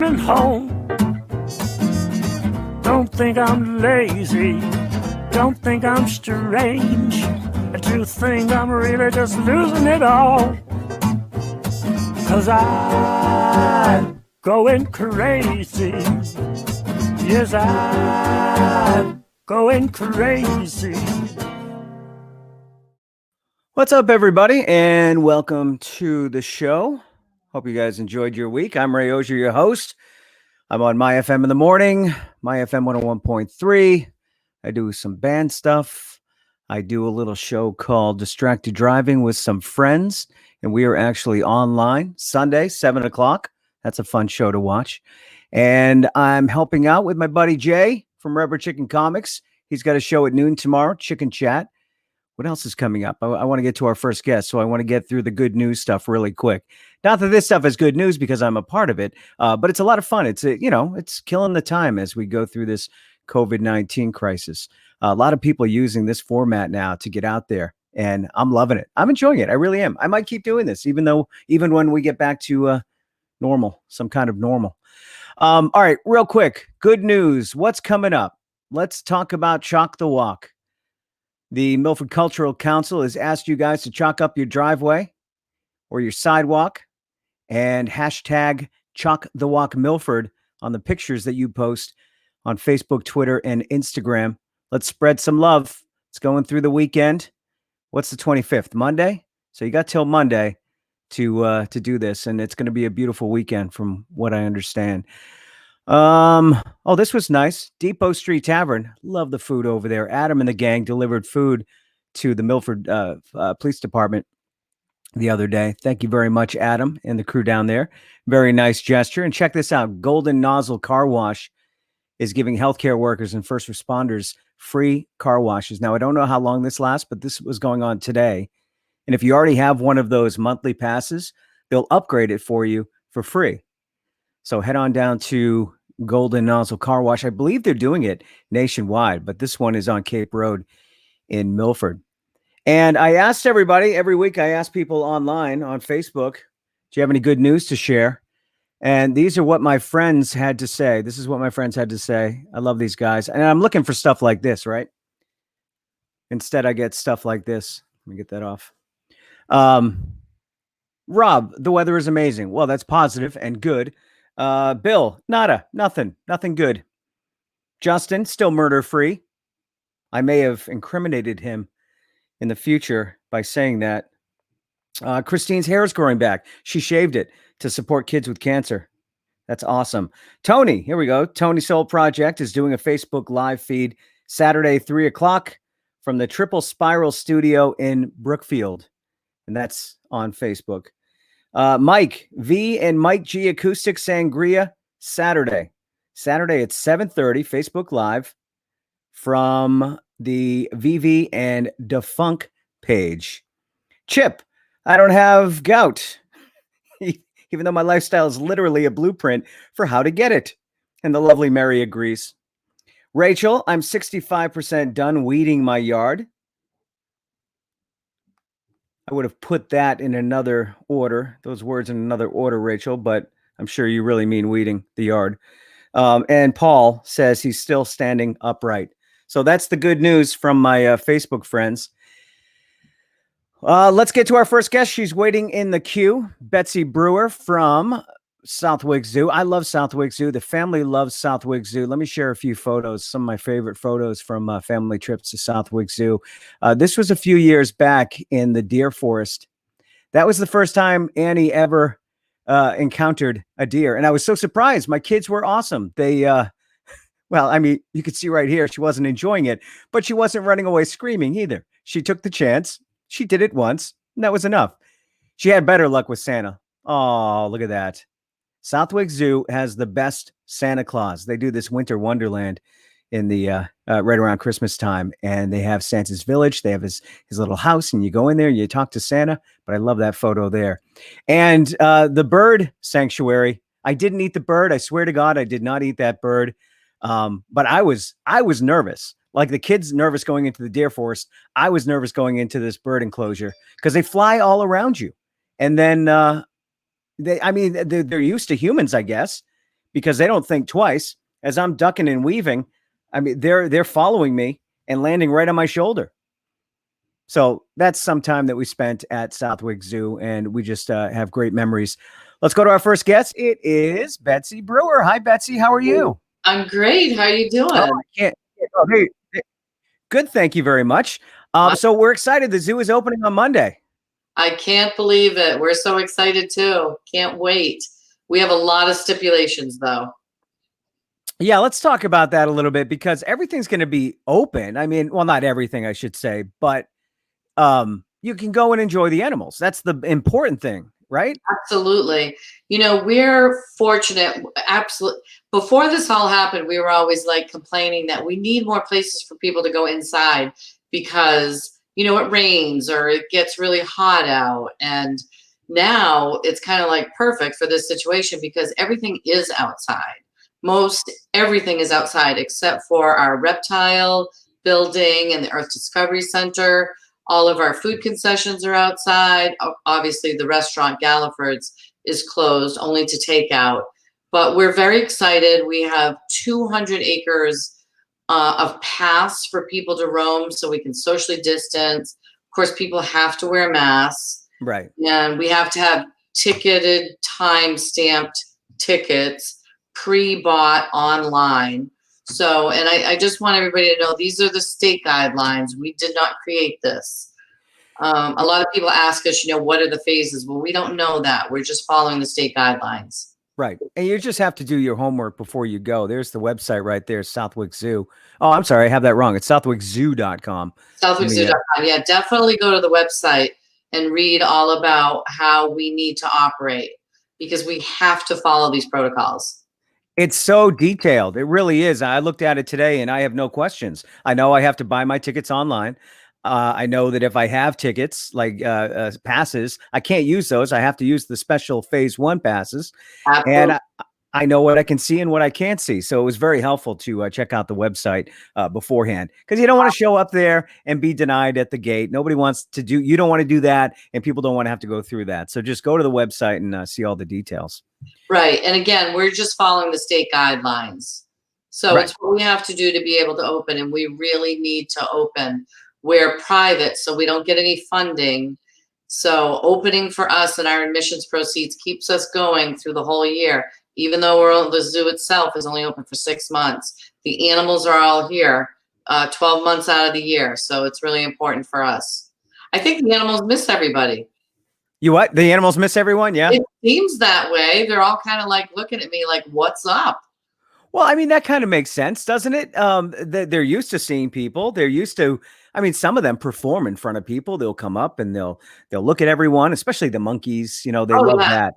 coming home. Don't think I'm lazy, don't think I'm strange. I do think I'm really just losing it all. 'Cause I'm going crazy. Yes, I'm going crazy. What's up, everybody, and welcome to the show. Hope you guys enjoyed your week. I'm Ray Ozier, your host. I'm on My FM in the morning, My FM 101.3. I do some band stuff. I do a little show called Distracted Driving with some friends, and we are actually online Sunday, 7 o'clock. That's a fun show to watch. And I'm helping out with my buddy Jay from Rubber Chicken Comics. He's got a show at noon tomorrow, Chicken Chat. What else is coming up? I want to get to our first guest, so I want to get through the good news stuff really quick. Not that this stuff is good news because I'm a part of it, but it's a lot of fun. It's it's killing the time as we go through this COVID-19 crisis. A lot of people using this format now to get out there, and I'm loving it. I'm enjoying it. I really am. I might keep doing this, even when we get back to normal, some kind of normal. All right, real quick, good news. What's coming up? Let's talk about Chalk the Walk. The Milford Cultural Council has asked you guys to chalk up your driveway or your sidewalk and hashtag Chalk the Walk Milford on the pictures that you post on Facebook, Twitter, and Instagram. Let's spread some love. It's going through the weekend. What's the 25th? Monday? So you got till Monday to do this, and it's going to be a beautiful weekend from what I understand. Oh, this was nice. Depot Street Tavern. Love the food over there. Adam and the gang delivered food to the Milford Police Department the other day. Thank you very much, Adam, and the crew down there. Very nice gesture. And check this out. Golden Nozzle Car Wash is giving healthcare workers and first responders free car washes. Now, I don't know how long this lasts, but this was going on today. And if you already have one of those monthly passes, they'll upgrade it for you for free. So head on down to Golden Nozzle Car Wash. I believe they're doing it nationwide, but this one is on Cape Road in Milford. And I asked everybody, every week I ask people online on Facebook, do you have any good news to share? And these are what my friends had to say. This is what my friends had to say. I love these guys. And I'm looking for stuff like this, right? Instead, I get stuff like this. Let me get that off. Rob, the weather is amazing. Well, that's positive and good. Bill, nothing good. Justin, still murder-free. I may have incriminated him in the future by saying that. Christine's hair is growing back. She shaved it to support kids with cancer. That's awesome. Tony, here we go. Tony Soul Project is doing a Facebook live feed Saturday, 3 o'clock from the Triple Spiral Studio in Brookfield. And that's on Facebook. Mike V and Mike G Acoustic Sangria Saturday at 7:30 Facebook Live from the VV and Defunk page. Chip, I don't have gout, even though my lifestyle is literally a blueprint for how to get it. And the lovely Mary agrees. Rachel, I'm 65% done weeding my yard. I would have put that in another order, those words in another order, Rachel, but I'm sure you really mean weeding the yard. And Paul says he's still standing upright. So that's the good news from my Facebook friends. Let's get to our first guest. She's waiting in the queue. Betsey Brewer from Southwick Zoo. I love Southwick Zoo. The family loves Southwick Zoo. Let me share a few photos, some of my favorite photos from family trips to Southwick Zoo. This was a few years back in the deer forest. That was the first time Annie ever encountered a deer. And I was so surprised. My kids were awesome. They, well, I mean, you could see right here, she wasn't enjoying it, but she wasn't running away screaming either. She took the chance. She did it once, and that was enough. She had better luck with Santa. Oh, look at that. Southwick Zoo has the best Santa Claus. They do this winter wonderland in the right around Christmas time, and they have Santa's village. They have his little house, and you go in there and you talk to Santa. But I love that photo there. And the bird sanctuary. I didn't eat the bird. I swear to God, I did not eat that bird. But I was nervous. Like the kids nervous going into the deer forest. I was nervous going into this bird enclosure because they fly all around you. And then they're used to humans, I guess. because they don't think twice. As I'm ducking and weaving, I mean, they're following me and landing right on my shoulder. So that's some time that we spent at Southwick Zoo, and we just have great memories. Let's go to our first guest. It is Betsey Brewer. Hi, Betsey. How are you? I'm great. How are you doing? Oh, I can't. Oh, hey, good. Thank you very much. So we're excited. The zoo is opening on Monday. I can't believe it. We're so excited too. Can't wait. We have a lot of stipulations though. Yeah, let's talk about that a little bit because everything's going to be open. I mean, well, not everything, I should say, but you can go and enjoy the animals. That's the important thing, right? Absolutely. We're fortunate. Absolutely. Before this all happened, we were always like complaining that we need more places for people to go inside because, it rains or it gets really hot out. And now it's kind of like perfect for this situation because everything is outside. Most everything is outside except for our reptile building and the Earth Discovery Center. All of our food concessions are outside. Obviously, the restaurant Galliford's is closed only to takeout. But we're very excited. We have 200 acres of paths for people to roam so we can socially distance. Of course, people have to wear masks. Right. And we have to have ticketed, time-stamped tickets pre-bought online. So, and I just want everybody to know these are the state guidelines. We did not create this. A lot of people ask us, what are the phases? Well, we don't know that. We're just following the state guidelines. Right. And you just have to do your homework before you go. There's the website right there, Southwick Zoo. Oh, I'm sorry. I have that wrong. It's southwickzoo.com. Southwickzoo.com. Yeah, definitely go to the website and read all about how we need to operate because we have to follow these protocols. It's so detailed. It really is. I looked at it today and I have no questions. I know I have to buy my tickets online. I know that if I have tickets like passes, I can't use those. I have to use the special phase 1 passes. Absolutely. And I know what I can see and what I can't see. So it was very helpful to check out the website beforehand because you don't want to show up there and be denied at the gate. Nobody wants to do, you don't want to do that. And people don't want to have to go through that. So just go to the website and see all the details. Right. And again, we're just following the state guidelines. So It's what we have to do to be able to open. And we really need to open. We're private, so we don't get any funding. So opening for us and our admissions proceeds keeps us going through the whole year. Even though the zoo itself is only open for 6 months, the animals are all here 12 months out of the year. So it's really important for us. I think the animals miss everybody. You what? The animals miss everyone? Yeah. It seems that way. They're all kind of like looking at me like, what's up? Well, I mean, that kind of makes sense, doesn't it? They're used to seeing people. They're used to, I mean, some of them perform in front of people. They'll come up and they'll look at everyone, especially the monkeys. They love that.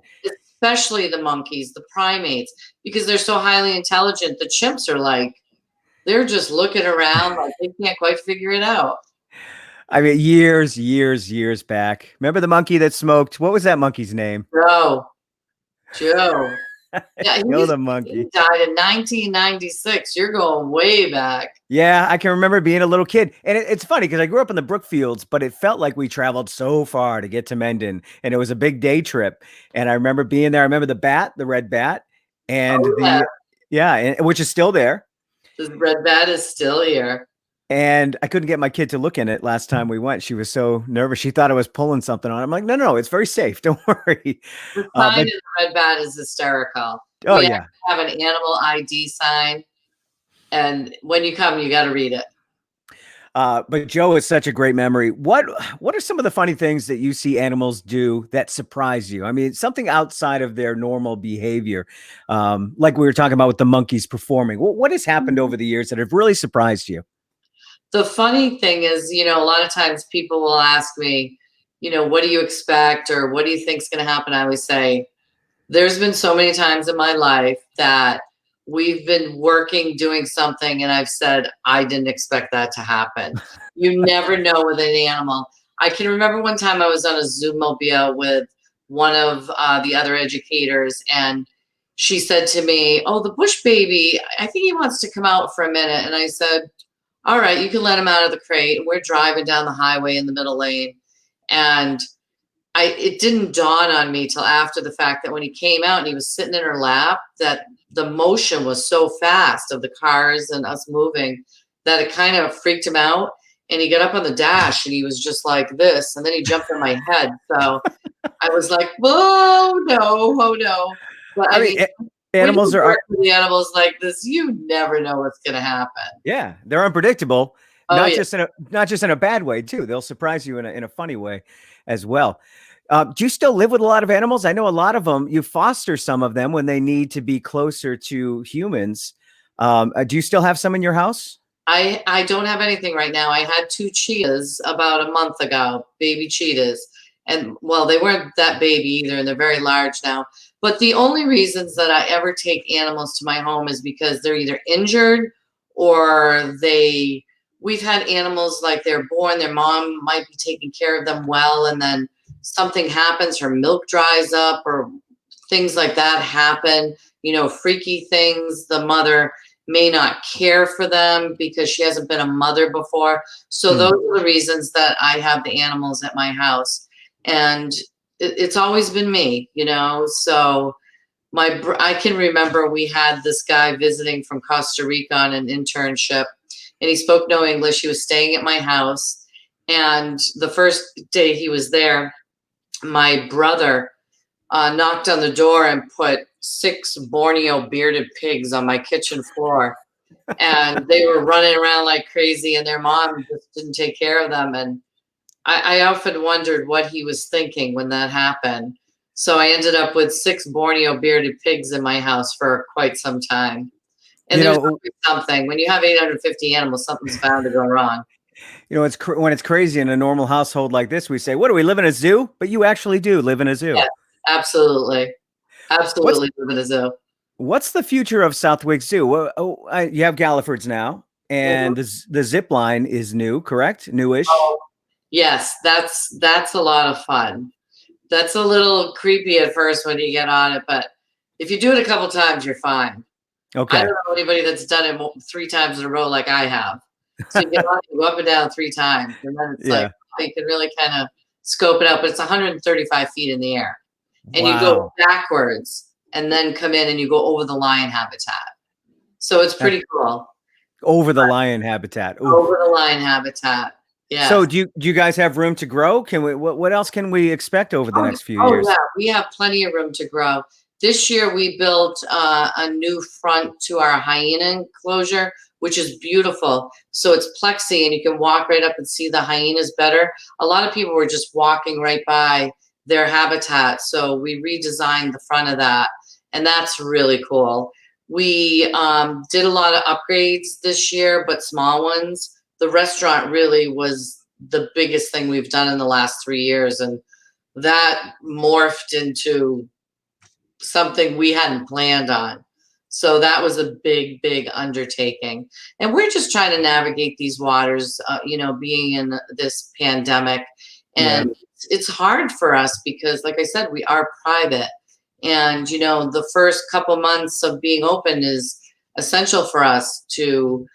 Especially the monkeys, the primates, because they're so highly intelligent. The chimps are like, they're just looking around like they can't quite figure it out. I mean, years back. Remember the monkey that smoked? What was that monkey's name? Joe. Yeah, the monkey. He died in 1996. You're going way back. Yeah, I can remember being a little kid. And it's funny because I grew up in the Brookfields, but it felt like we traveled so far to get to Mendon. And it was a big day trip. And I remember being there. I remember the red bat, and which is still there. The red bat is still here. And I couldn't get my kid to look in it last time we went. She was so nervous. She thought I was pulling something on it. I'm like, no, it's very safe. Don't worry. The sign of the red bat is hysterical. Oh, we yeah. have an animal ID sign. And when you come, you got to read it. But Joe is such a great memory. What are some of the funny things that you see animals do that surprise you? I mean, something outside of their normal behavior, like we were talking about with the monkeys performing. What has happened over the years that have really surprised you? The funny thing is, a lot of times people will ask me, what do you expect or what do you think is going to happen? I always say, there's been so many times in my life that we've been working, doing something, and I've said, I didn't expect that to happen. You never know with an animal. I can remember one time I was on a Zoomobile with one of the other educators, and she said to me, oh, the bush baby, I think he wants to come out for a minute. And I said, all right, you can let him out of the crate. We're driving down the highway in the middle lane. And it didn't dawn on me till after the fact that when he came out and he was sitting in her lap, that the motion was so fast of the cars and us moving that it kind of freaked him out. And he got up on the dash and he was just like this. And then he jumped on my head. So I was like, oh no. But I mean, animals when you are work with the animals like this, you never know what's going to happen. Yeah, they're unpredictable. Oh, not yeah. just in a bad way too. They'll surprise you in a funny way as well. Do you still live with a lot of animals? I know a lot of them. You foster some of them when they need to be closer to humans. Do you still have some in your house? I don't have anything right now. I had 2 cheetahs about a month ago, baby cheetahs. And well, they weren't that baby either, and they're very large now. But the only reasons that I ever take animals to my home is because they're either injured or we've had animals like they're born, their mom might be taking care of them well, and then something happens, her milk dries up or things like that happen, freaky things. The mother may not care for them because she hasn't been a mother before. So those are the reasons that I have the animals at my house. And it's always been me, so I can remember we had this guy visiting from Costa Rica on an internship, and he spoke no English. He was staying at my house, and the first day he was there, my brother knocked on the door and put 6 Borneo bearded pigs on my kitchen floor, and they were running around like crazy, and their mom just didn't take care of them. And I often wondered what he was thinking when that happened. So I ended up with 6 Borneo bearded pigs in my house for quite some time. And there's always something. When you have 850 animals, something's bound to go wrong. It's when it's crazy in a normal household like this, we say, what do we live in a zoo? But you actually do live in a zoo. Yeah, absolutely. Absolutely live in a zoo. What's the future of Southwick Zoo? Well, you have Galliford's now, and the zip line is new, correct? Newish. Oh, yes, that's a lot of fun. That's a little creepy at first when you get on it, but if you do it a couple times, you're fine. Okay. I don't know anybody that's done it 3 times in a row like I have. So you get on, you go up and down 3 times, and then it's like you can really kind of scope it out. But it's 135 feet in the air, and you go backwards and then come in and you go over the lion habitat. So it's pretty cool. Over the lion habitat. Ooh. Over the lion habitat. Yeah. So do you guys have room to grow? Can we? What else can we expect over the next few years? Yeah, we have plenty of room to grow. This year we built a new front to our hyena enclosure, which is beautiful. So it's plexi, and you can walk right up and see the hyenas better. A lot of people were just walking right by their habitat, so we redesigned the front of that, and that's really cool. We did a lot of upgrades this year, but small ones. The restaurant really was the biggest thing we've done in the last 3 years, and that morphed into something we hadn't planned on. So that was a big, big undertaking. And we're just trying to navigate these waters, being in this pandemic. And it's hard for us because, like I said, we are private. And, the first couple months of being open is essential for us to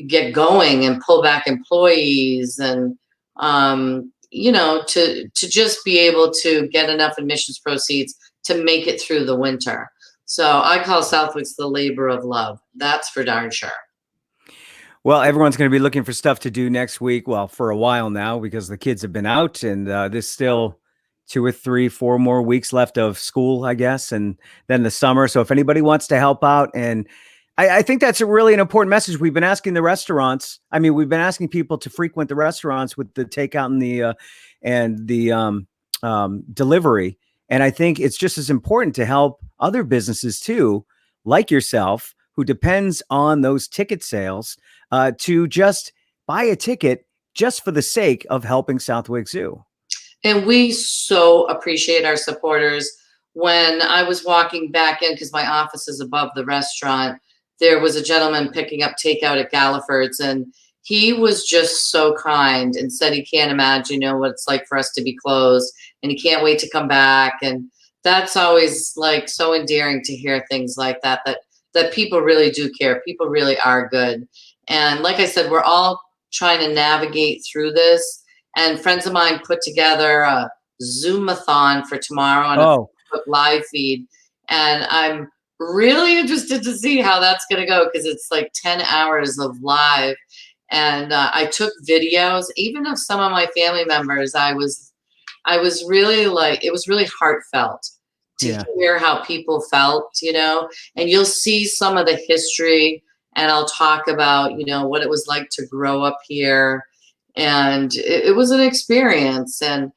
get going and pull back employees and, to just be able to get enough admissions proceeds to make it through the winter. So I call Southwick's the labor of love. That's for darn sure. Well, everyone's going to be looking for stuff to do next week. Well, for a while now, because the kids have been out, and there's still 2 or 3, 4 more weeks left of school, I guess, and then the summer. So if anybody wants to help out, and I think that's a really an important message. We've been asking the restaurants. I mean, we've been asking people to frequent the restaurants with the takeout and the delivery. And I think it's just as important to help other businesses too, like yourself, who depends on those ticket sales, to just buy a ticket just for the sake of helping Southwick Zoo. And we so appreciate our supporters. When I was walking back in, because my office is above the restaurant, there was a gentleman picking up takeout at Galliford's, and he was just so kind and said he can't imagine, what it's like for us to be closed, and he can't wait to come back. And that's always like so endearing to hear things like that people really do care. People really are good. And like I said, we're all trying to navigate through this. And friends of mine put together a Zoom-a-thon for tomorrow on a Facebook live feed. And I'm really interested to see how that's going to go, because it's like 10 hours of live. And I took videos, even of some of my family members. I was really like, it was really heartfelt to hear how people felt, and you'll see some of the history, and I'll talk about, what it was like to grow up here. And it was an experience. And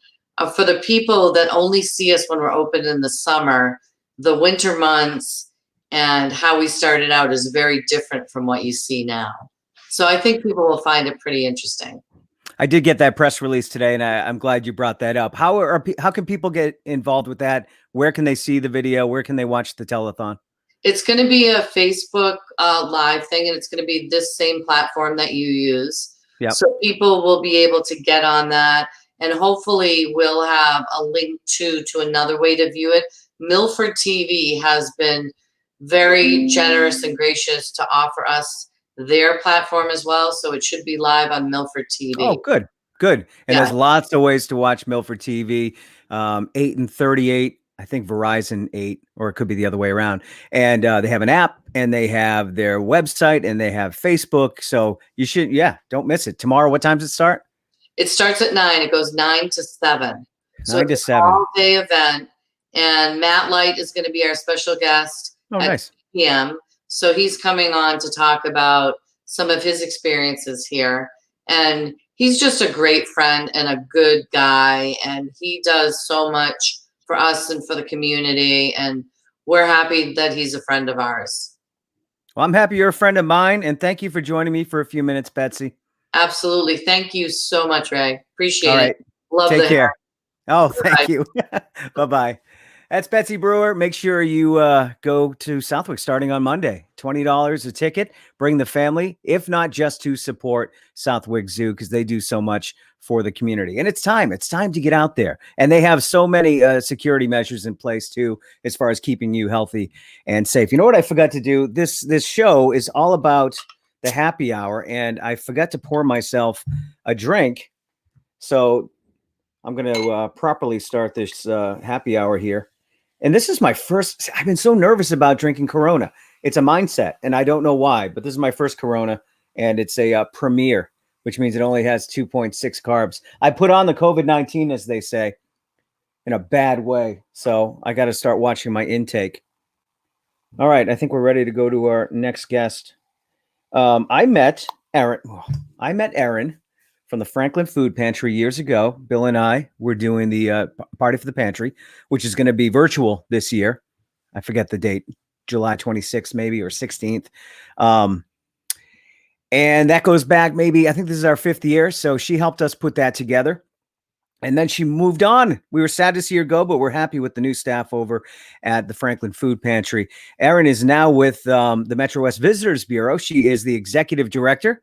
for the people that only see us when we're open in the summer, the winter months and how we started out is very different from what you see now. So I think people will find it pretty interesting. I did get that press release today, and I'm glad you brought that up. How can people get involved with that? Where can they see the video? Where can they watch the telethon? It's going to be a Facebook live thing, and it's going to be this same platform that you use. Yep. So people will be able to get on that, and hopefully we'll have a link to another way to view it. Milford TV has been very generous and gracious to offer us their platform as well, so it should be live on Milford TV. Oh, good. And there's lots of ways to watch Milford TV. 8 and 38, I think Verizon 8, or it could be the other way around. And they have an app, and they have their website, and they have Facebook. So you should, don't miss it. Tomorrow, what time does it start? It starts at 9. It goes 9 to 7. So 9 to 7. All-day event. And Matt Light is going to be our special guest at nice. 2 p.m. So he's coming on to talk about some of his experiences here. And he's just a great friend and a good guy. And he does so much for us and for the community. And we're happy that he's a friend of ours. Well, I'm happy you're a friend of mine. And thank you for joining me for a few minutes, Betsey. Absolutely. Thank you so much, Ray. Appreciate All right. it. Love Take the care. hair. Oh, thank you. Bye-bye. That's Betsey Brewer. Make sure you go to Southwick starting on Monday. $20 a ticket. Bring the family, if not just to support Southwick Zoo, because they do so much for the community. And it's time. It's time to get out there. And they have so many security measures in place, too, as far as keeping you healthy and safe. You know what I forgot to do? This show is all about the happy hour, and I forgot to pour myself a drink. So I'm going to properly start this happy hour here. And this is my first. I've been so nervous about drinking Corona. It's a mindset, and I don't know why, but this is my first Corona, and it's a Premier, which means it only has 2.6 carbs. I put on the COVID-19, as they say, in a bad way. So I got to start watching my intake. All right. I think we're ready to go to our next guest. I met Erin from the Franklin Food Pantry years ago. Bill and I were doing the Party for the Pantry, which is going to be virtual this year. I forget the date, July 26th maybe, or 16th. And that goes back maybe, I think this is our 5th year. So she helped us put that together. And then she moved on. We were sad to see her go, but we're happy with the new staff over at the Franklin Food Pantry. Erin is now with the MetroWest Visitors Bureau. She is the executive director.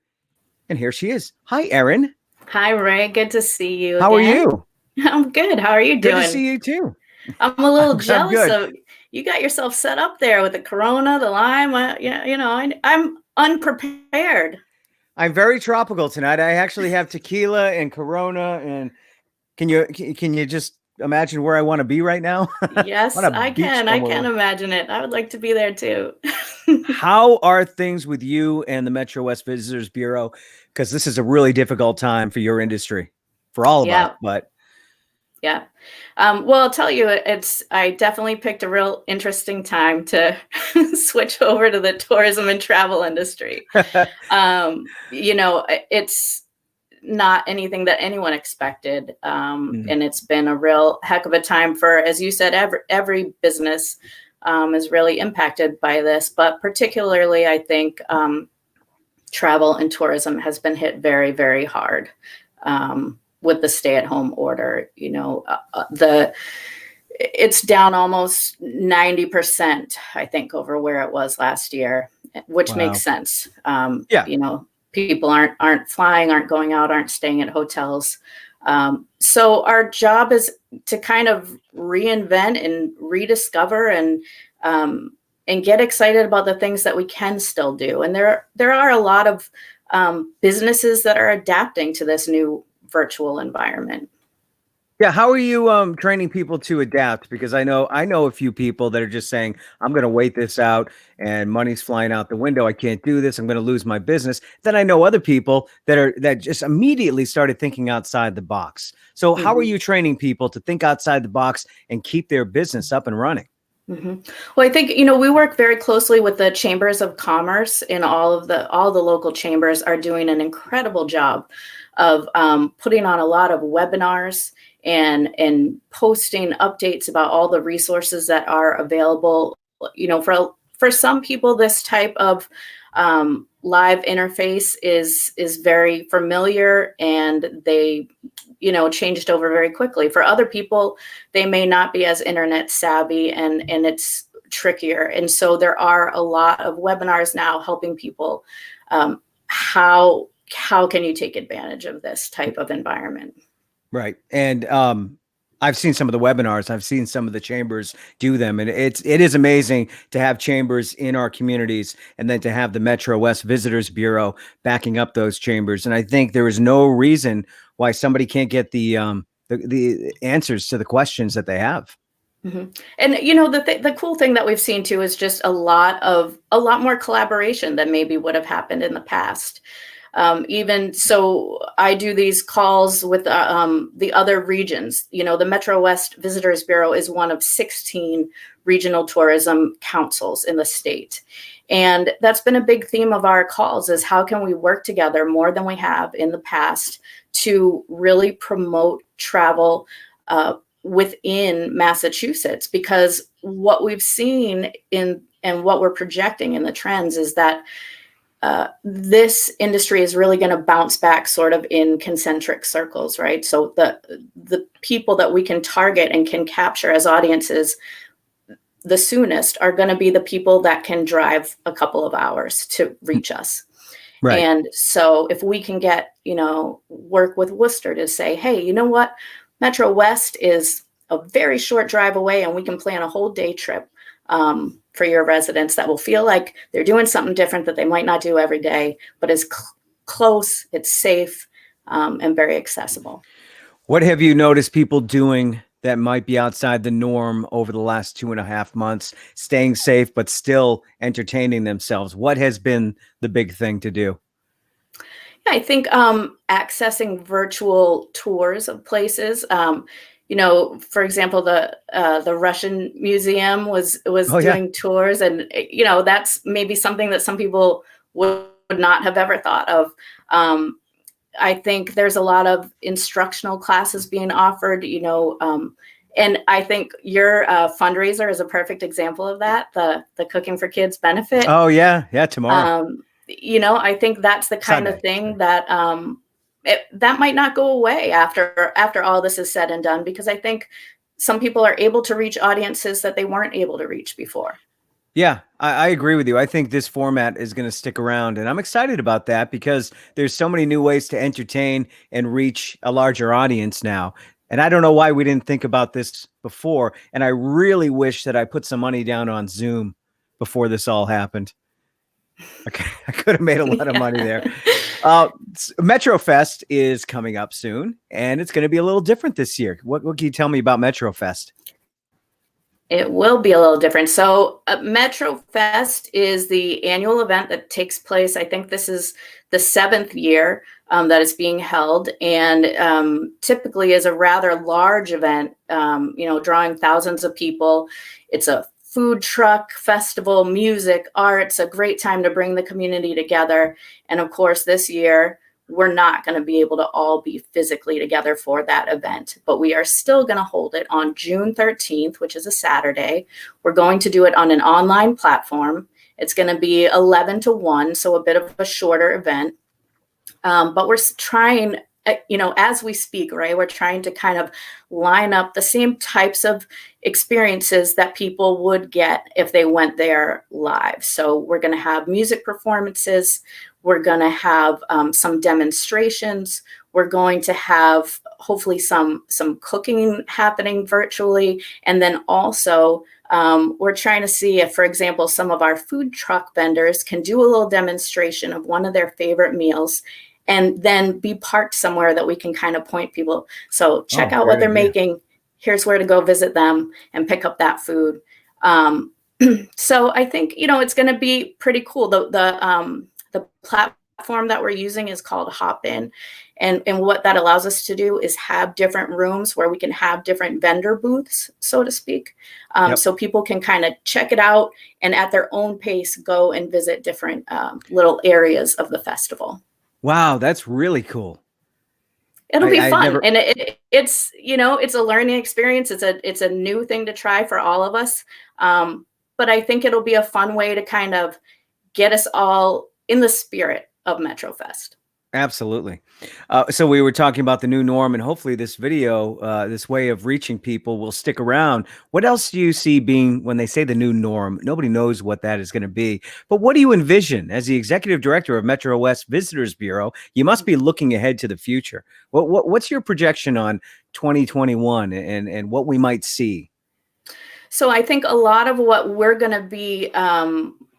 And here she is. Hi, Erin. Hi, Ray. Good to see you. How again. are you? I'm good. How are you doing? Good to see you too. I'm a little jealous good. of you. Got yourself set up there with the Corona, the lime. I'm unprepared. I'm very tropical tonight. I actually have tequila and Corona. And can you just imagine where I want to be right now? Yes, I can. I can imagine it. I would like to be there too. How are things with you and the MetroWest Visitors Bureau? Because this is a really difficult time for your industry, for all of us. But yeah, well, I'll tell you, I definitely picked a real interesting time to switch over to the tourism and travel industry. It's not anything that anyone expected, and it's been a real heck of a time for, as you said, every business is really impacted by this, but particularly I think travel and tourism has been hit very, very hard with the stay-at-home order. It's down almost 90%, I think, over where it was last year, which makes sense. People aren't flying, aren't going out, aren't staying at hotels. So our job is to kind of reinvent and rediscover and get excited about the things that we can still do. And there are a lot of businesses that are adapting to this new virtual environment. Yeah, how are you training people to adapt? Because I know a few people that are just saying, I'm going to wait this out and money's flying out the window. I can't do this. I'm going to lose my business. Then I know other people that just immediately started thinking outside the box. So how are you training people to think outside the box and keep their business up and running? Well, I think, we work very closely with the chambers of commerce, and all the local chambers are doing an incredible job of putting on a lot of webinars and posting updates about all the resources that are available. For some people, this type of live interface is very familiar, and they changed over very quickly. For other people, they may not be as internet savvy, and it's trickier. And so there are a lot of webinars now helping people how can you take advantage of this type of environment. Right. And I've seen some of the webinars. I've seen some of the chambers do them. And it is amazing to have chambers in our communities, and then to have the MetroWest Visitors Bureau backing up those chambers. And I think there is no reason why somebody can't get the answers to the questions that they have. And the cool thing that we've seen too is just a lot more collaboration than maybe would have happened in the past. Even so, I do these calls with the other regions. The MetroWest Visitors Bureau is one of 16 regional tourism councils in the state. And that's been a big theme of our calls, is how can we work together more than we have in the past to really promote travel within Massachusetts? Because what we've seen and what we're projecting in the trends is that this industry is really going to bounce back sort of in concentric circles, right? So the people that we can target and can capture as audiences the soonest are going to be the people that can drive a couple of hours to reach us. Right. And so if we can work with Worcester to say, hey, you know what? MetroWest is a very short drive away, and we can plan a whole day trip for your residents that will feel like they're doing something different that they might not do every day, but is close, it's safe, and very accessible. What have you noticed people doing that might be outside the norm over the last 2.5 months, staying safe, but still entertaining themselves? What has been the big thing to do? I think accessing virtual tours of places. For example, the Russian Museum was doing tours, and that's maybe something that some people would not have ever thought of. I think there's a lot of instructional classes being offered, and I think your fundraiser is a perfect example of that. The Cooking for Kids benefit. Oh yeah, tomorrow. I think that's the kind of thing that that might not go away after all this is said and done, because I think some people are able to reach audiences that they weren't able to reach before. Yeah, I agree with you. I think this format is going to stick around, and I'm excited about that because there's so many new ways to entertain and reach a larger audience now. And I don't know why we didn't think about this before. And I really wish that I put some money down on Zoom before this all happened. Okay, I could have made a lot of money there. MetroFest is coming up soon, and it's going to be a little different this year. What can you tell me about MetroFest? It will be a little different. So MetroFest is the annual event that takes place. I think this is the 7th year that is being held, and typically is a rather large event, drawing thousands of people. It's a food truck festival, music, arts, a great time to bring the community together. And of course, this year, we're not going to be able to all be physically together for that event, but we are still going to hold it on June 13th, which is a Saturday. We're going to do it on an online platform. It's going to be 11 to 1, so a bit of a shorter event. But we're trying, as we speak, right, we're trying to kind of line up the same types of experiences that people would get if they went there live. So we're going to have music performances. We're going to have some demonstrations. We're going to have hopefully some cooking happening virtually. And then also we're trying to see if, for example, some of our food truck vendors can do a little demonstration of one of their favorite meals and then be parked somewhere that we can kind of point people. So check out what they're making. Here's where to go visit them and pick up that food. So I think, it's going to be pretty cool. The platform that we're using is called Hopin. And what that allows us to do is have different rooms where we can have different vendor booths, so to speak. So people can kind of check it out and at their own pace go and visit different little areas of the festival. Wow, that's really cool. It'll be fun. And it's, it's a learning experience. It's a new thing to try for all of us. But I think it'll be a fun way to kind of get us all in the spirit of MetroFest. Absolutely. So we were talking about the new norm, and hopefully this video, this way of reaching people will stick around. What else do you see being, when they say the new norm, nobody knows what that is going to be, but what do you envision as the executive director of MetroWest Visitors Bureau? You must be looking ahead to the future. What's your projection on 2021 and what we might see? So I think a lot of what we're going to be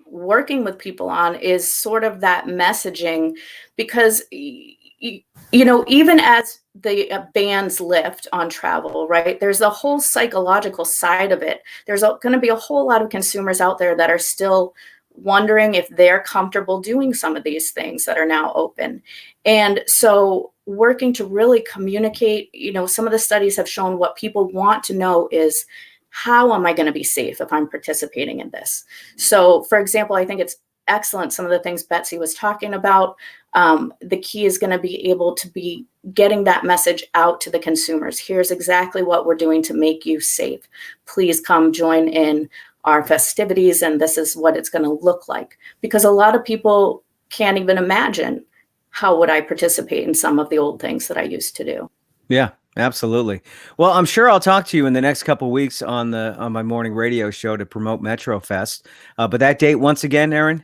working with people on is sort of that messaging, because even as the bans lift on travel, right, there's a whole psychological side of it. There's going to be a whole lot of consumers out there that are still wondering if they're comfortable doing some of these things that are now open. And so working to really communicate, some of the studies have shown what people want to know is, how am I going to be safe if I'm participating in this? So, for example, I think it's excellent, some of the things Betsey was talking about. The key is going to be able to be getting that message out to the consumers. Here's exactly what we're doing to make you safe. Please come join in our festivities, and this is what it's going to look like. Because a lot of people can't even imagine, how would I participate in some of the old things that I used to do? Yeah. Absolutely. Well, I'm sure I'll talk to you in the next couple of weeks on my morning radio show to promote MetroFest. But that date, once again, Erin?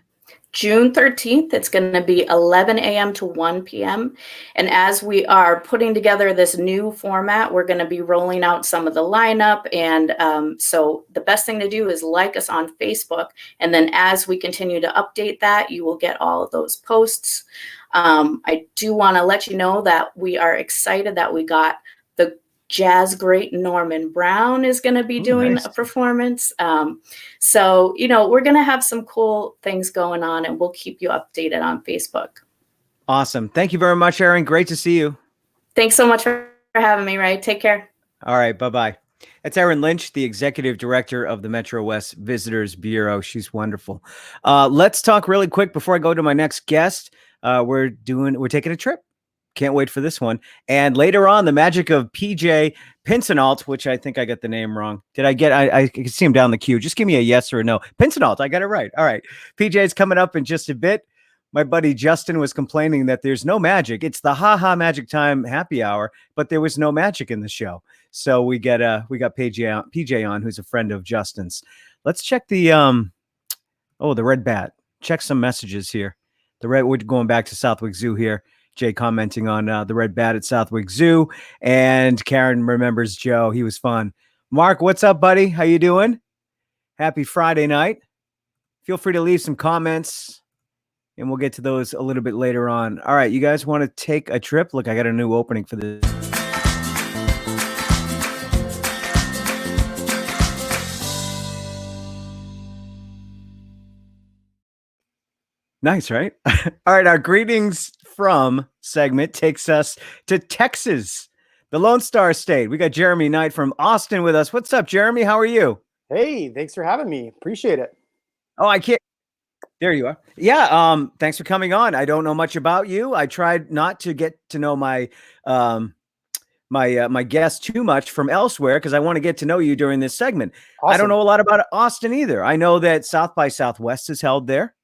June 13th. It's going to be 11 a.m. to 1 p.m. And as we are putting together this new format, we're going to be rolling out some of the lineup. And so the best thing to do is like us on Facebook. And then as we continue to update that, you will get all of those posts. I do want to let you know that we are excited that we got the jazz great Norman Brown is going to be doing a performance. So, we're going to have some cool things going on, and we'll keep you updated on Facebook. Awesome. Thank you very much, Erin. Great to see you. Thanks so much for having me, Ray. Take care. All right. Bye-bye. That's Erin Lynch, the executive director of the MetroWest Visitors Bureau. She's wonderful. Let's talk really quick before I go to my next guest. We're taking a trip. Can't wait for this one. And later on, the Magic of Pj Pinsonnault, which I think I got the name wrong. Did I get? I can see him down the queue. Just give me a yes or a no. Pinsonnault, I got it right. All right. PJ is coming up in just a bit. My buddy Justin was complaining that there's no magic. It's the Magic Time happy hour, but there was no magic in the show. So we got PJ on, who's a friend of Justin's. Let's check the the Red Bat. Check some messages here. We're going back to Southwick Zoo here. Jay commenting on the Red Bat at Southwick Zoo, and Karen remembers Joe. He was fun. Mark, what's up, buddy? How you doing? Happy Friday night. Feel free to leave some comments, and we'll get to those a little bit later on. All right, you guys want to take a trip? Look, I got a new opening for this. Nice, right? All right, our greetings from segment takes us to Texas, the Lone Star State. We got Jeremy Knight from Austin with us. What's up, Jeremy? How are you? Hey, thanks for having me. Appreciate it. Oh, I can't. There you are. Yeah. Thanks for coming on. I don't know much about you. I tried not to get to know my my guest too much from elsewhere because I want to get to know you during this segment. Awesome. I don't know a lot about Austin either. I know that South by Southwest is held there.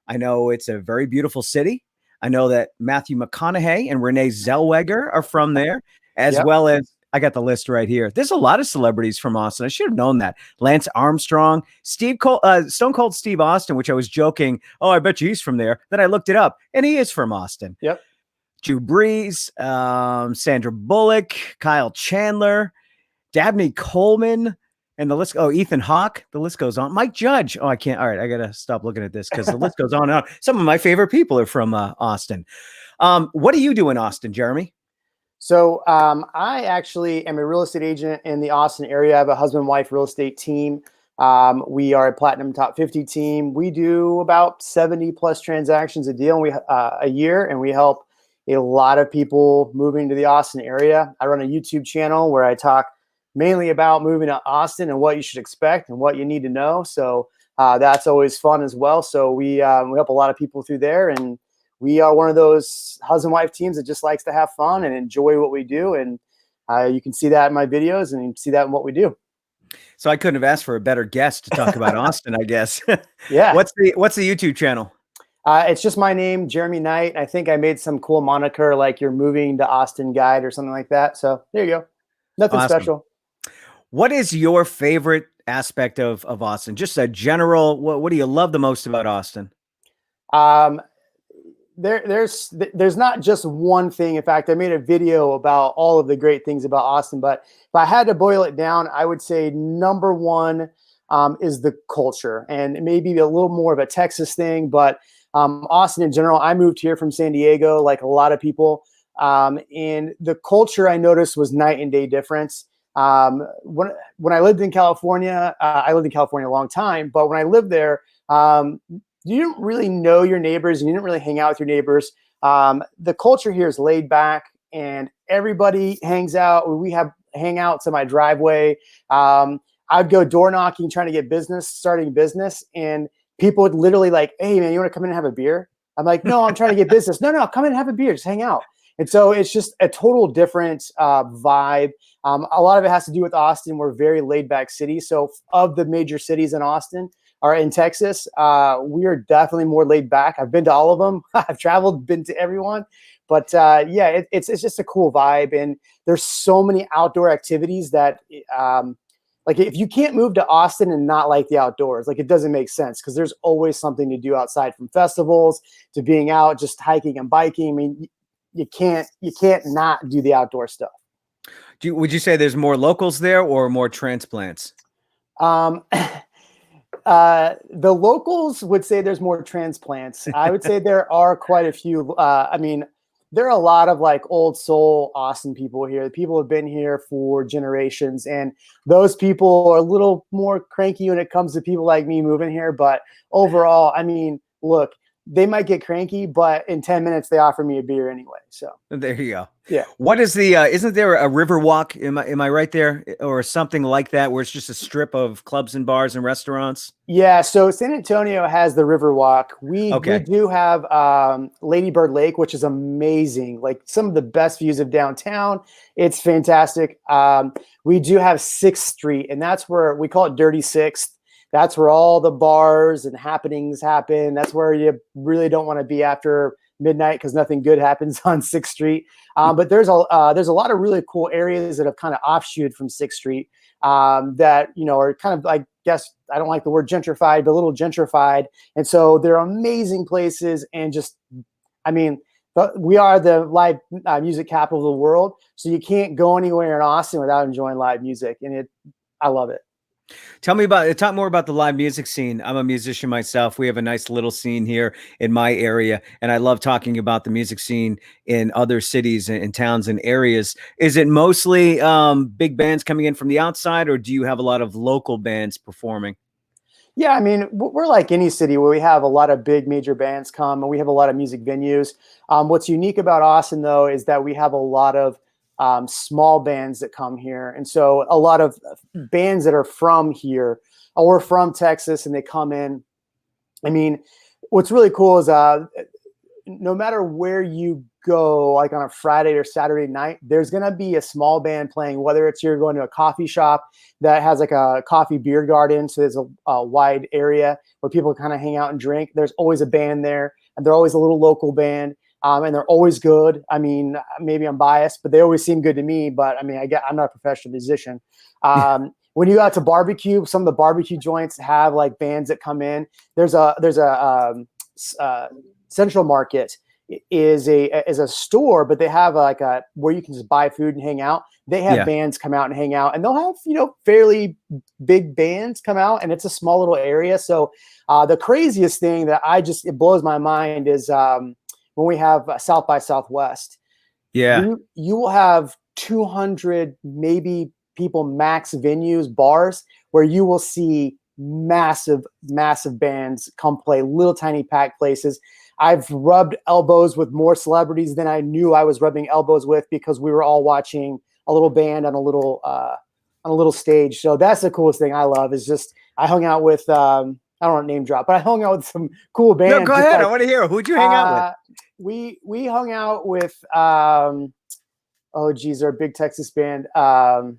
I know it's a very beautiful city. I know that Matthew McConaughey and Renee Zellweger are from there, as well as, I got the list right here. There's a lot of celebrities from Austin. I should have known that. Lance Armstrong, Stone Cold Steve Austin, which I was joking, oh, I bet you he's from there. Then I looked it up, and he is from Austin. Yep. Drew Brees, Sandra Bullock, Kyle Chandler, Dabney Coleman, and the list. Oh, Ethan Hawke. The list goes on. Mike Judge. Oh, I can't. All right, I gotta stop looking at this because the list goes on and on. Some of my favorite people are from Austin. What do you do in Austin, Jeremy? So I actually am a real estate agent in the Austin area. I have a husband-wife real estate team. We are a Platinum Top 50 team. We do about 70 plus transactions a year, and we help a lot of people moving to the Austin area. I run a YouTube channel where I talk mainly about moving to Austin and what you should expect and what you need to know. So that's always fun as well. So we help a lot of people through there, and we are one of those husband-wife teams that just likes to have fun and enjoy what we do. And you can see that in my videos and you see that in what we do. So I couldn't have asked for a better guest to talk about Austin, I guess. Yeah. What's the YouTube channel? It's just my name, Jeremy Knight. I think I made some cool moniker like you're moving to Austin guide or something like that. So there you go. Nothing Awesome. special. What is your favorite aspect of Austin? Just a general, what do you love the most about Austin? There's not just one thing. In fact, I made a video about all of the great things about Austin, but if I had to boil it down, I would say number one is the culture, and maybe a little more of a Texas thing, but Austin in general. I moved here from San Diego, like a lot of people, and the culture I noticed was night and day difference. When I lived in California, I lived in California a long time, but when I lived there, you didn't really know your neighbors and you didn't really hang out with your neighbors. The culture here is laid back and everybody hangs out. We have hangouts in my driveway. I'd go door knocking, trying to get starting business. And people would literally like, hey man, you want to come in and have a beer? I'm like, no, I'm trying to get business. No, come in and have a beer. Just hang out. And so it's just a total different vibe. A lot of it has to do with Austin. We're a very laid back city. So of the major cities in Austin, or in Texas, we are definitely more laid back. I've been to all of them. I've traveled, been to everyone. But yeah, it's just a cool vibe. And there's so many outdoor activities that, like if you can't move to Austin and not like the outdoors, like it doesn't make sense because there's always something to do outside, from festivals to being out, just hiking and biking. I mean, you can't not do the outdoor stuff. Would you say there's more locals there or more transplants? The locals would say there's more transplants. I would say there are quite a few. I mean, there are a lot of like old soul Austin people here. The people have been here for generations, and those people are a little more cranky when it comes to people like me moving here. But overall, I mean, look, they might get cranky, but in 10 minutes they offer me a beer anyway. So there you go. Yeah. What is the isn't there a river walk? Am I right there, or something like that, where it's just a strip of clubs and bars and restaurants? Yeah. So San Antonio has the river walk. We do have Lady Bird Lake, which is amazing. Like some of the best views of downtown. It's fantastic. We do have 6th Street, and that's where we call it Dirty Sixth. That's where all the bars and happenings happen. That's where you really don't want to be after midnight because nothing good happens on 6th Street. But there's a lot of really cool areas that have kind of offshooted from 6th Street that, you know, are kind of, I guess, I don't like the word gentrified, but a little gentrified. And so they're amazing places. And just, I mean, we are the live music capital of the world. So you can't go anywhere in Austin without enjoying live music. And I love it. Talk more about the live music scene. I'm a musician myself. We have a nice little scene here in my area, and I love talking about the music scene in other cities and towns and areas. Is it mostly big bands coming in from the outside, or do you have a lot of local bands performing? Yeah, I mean, we're like any city where we have a lot of big major bands come, and we have a lot of music venues. What's unique about Austin, though, is that we have a lot of small bands that come here. And so a lot of bands that are from here or from Texas, and they come in. I mean, what's really cool is no matter where you go, like on a Friday or Saturday night, there's going to be a small band playing, whether it's you're going to a coffee shop that has like a coffee beer garden. So there's a wide area where people kind of hang out and drink. There's always a band there, and they're always a little local band. And they're always good. I mean, maybe I'm biased, but they always seem good to me. But I mean, I'm not a professional musician. When you go out to barbecue, some of the barbecue joints have like bands that come in. There's a Central Market is a store, but they have like where you can just buy food and hang out. They have bands come out and hang out, and they'll have, you know, fairly big bands come out, and it's a small little area. So the craziest thing that it blows my mind is when when we have South by Southwest. Yeah. You will have 200 maybe people max venues, bars, where you will see massive bands come play, little tiny packed places. I've rubbed elbows with more celebrities than I knew I was rubbing elbows with, because we were all watching a little band on a little stage. So that's the coolest thing I love, is just I hung out with I don't want to name drop, but I hung out with some cool bands. No, go ahead. Like, I want to hear. Who'd you hang out with? We hung out with oh geez, they're a big Texas band. Oh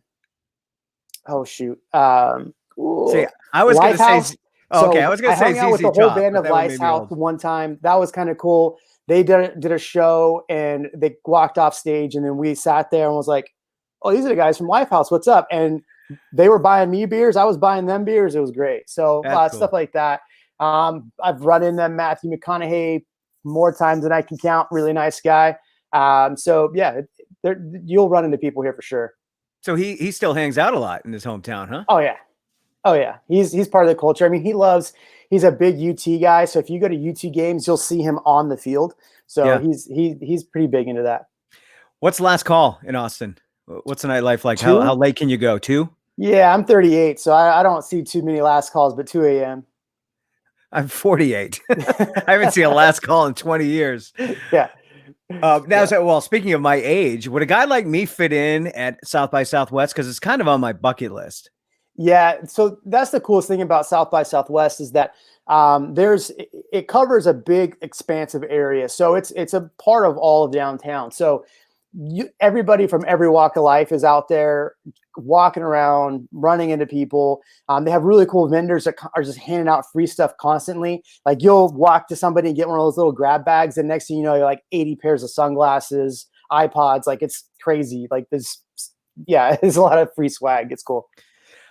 shoot. See, I was going to say. Oh, okay, I was going to say hung out with the whole band of Lifehouse one time. That was kind of cool. They did a show and they walked off stage, and then we sat there and was like, "Oh, these are the guys from Lifehouse. What's up?" And they were buying me beers. I was buying them beers. It was great. So stuff like that. I've run into Matthew McConaughey more times than I can count. Really nice guy. So yeah, you'll run into people here for sure. So he still hangs out a lot in his hometown, huh? Oh yeah. He's part of the culture. I mean, he's a big UT guy. So if you go to UT games, you'll see him on the field. So yeah. He's pretty big into that. What's the last call in Austin? What's the nightlife like? How late can you go? 2? Yeah, I'm 38, so I don't see too many last calls, but 2 a.m. I'm 48. I haven't seen a last call in 20 years. Yeah. Well, speaking of my age, would a guy like me fit in at South by Southwest? Because it's kind of on my bucket list. Yeah, so that's the coolest thing about South by Southwest, is that it covers a big expansive area. So it's a part of all of downtown. So everybody from every walk of life is out there walking around, running into people. They have really cool vendors that are just handing out free stuff constantly. Like you'll walk to somebody and get one of those little grab bags, and next thing you know, you're like 80 pairs of sunglasses, iPods. Like it's crazy. Like there's a lot of free swag. It's cool.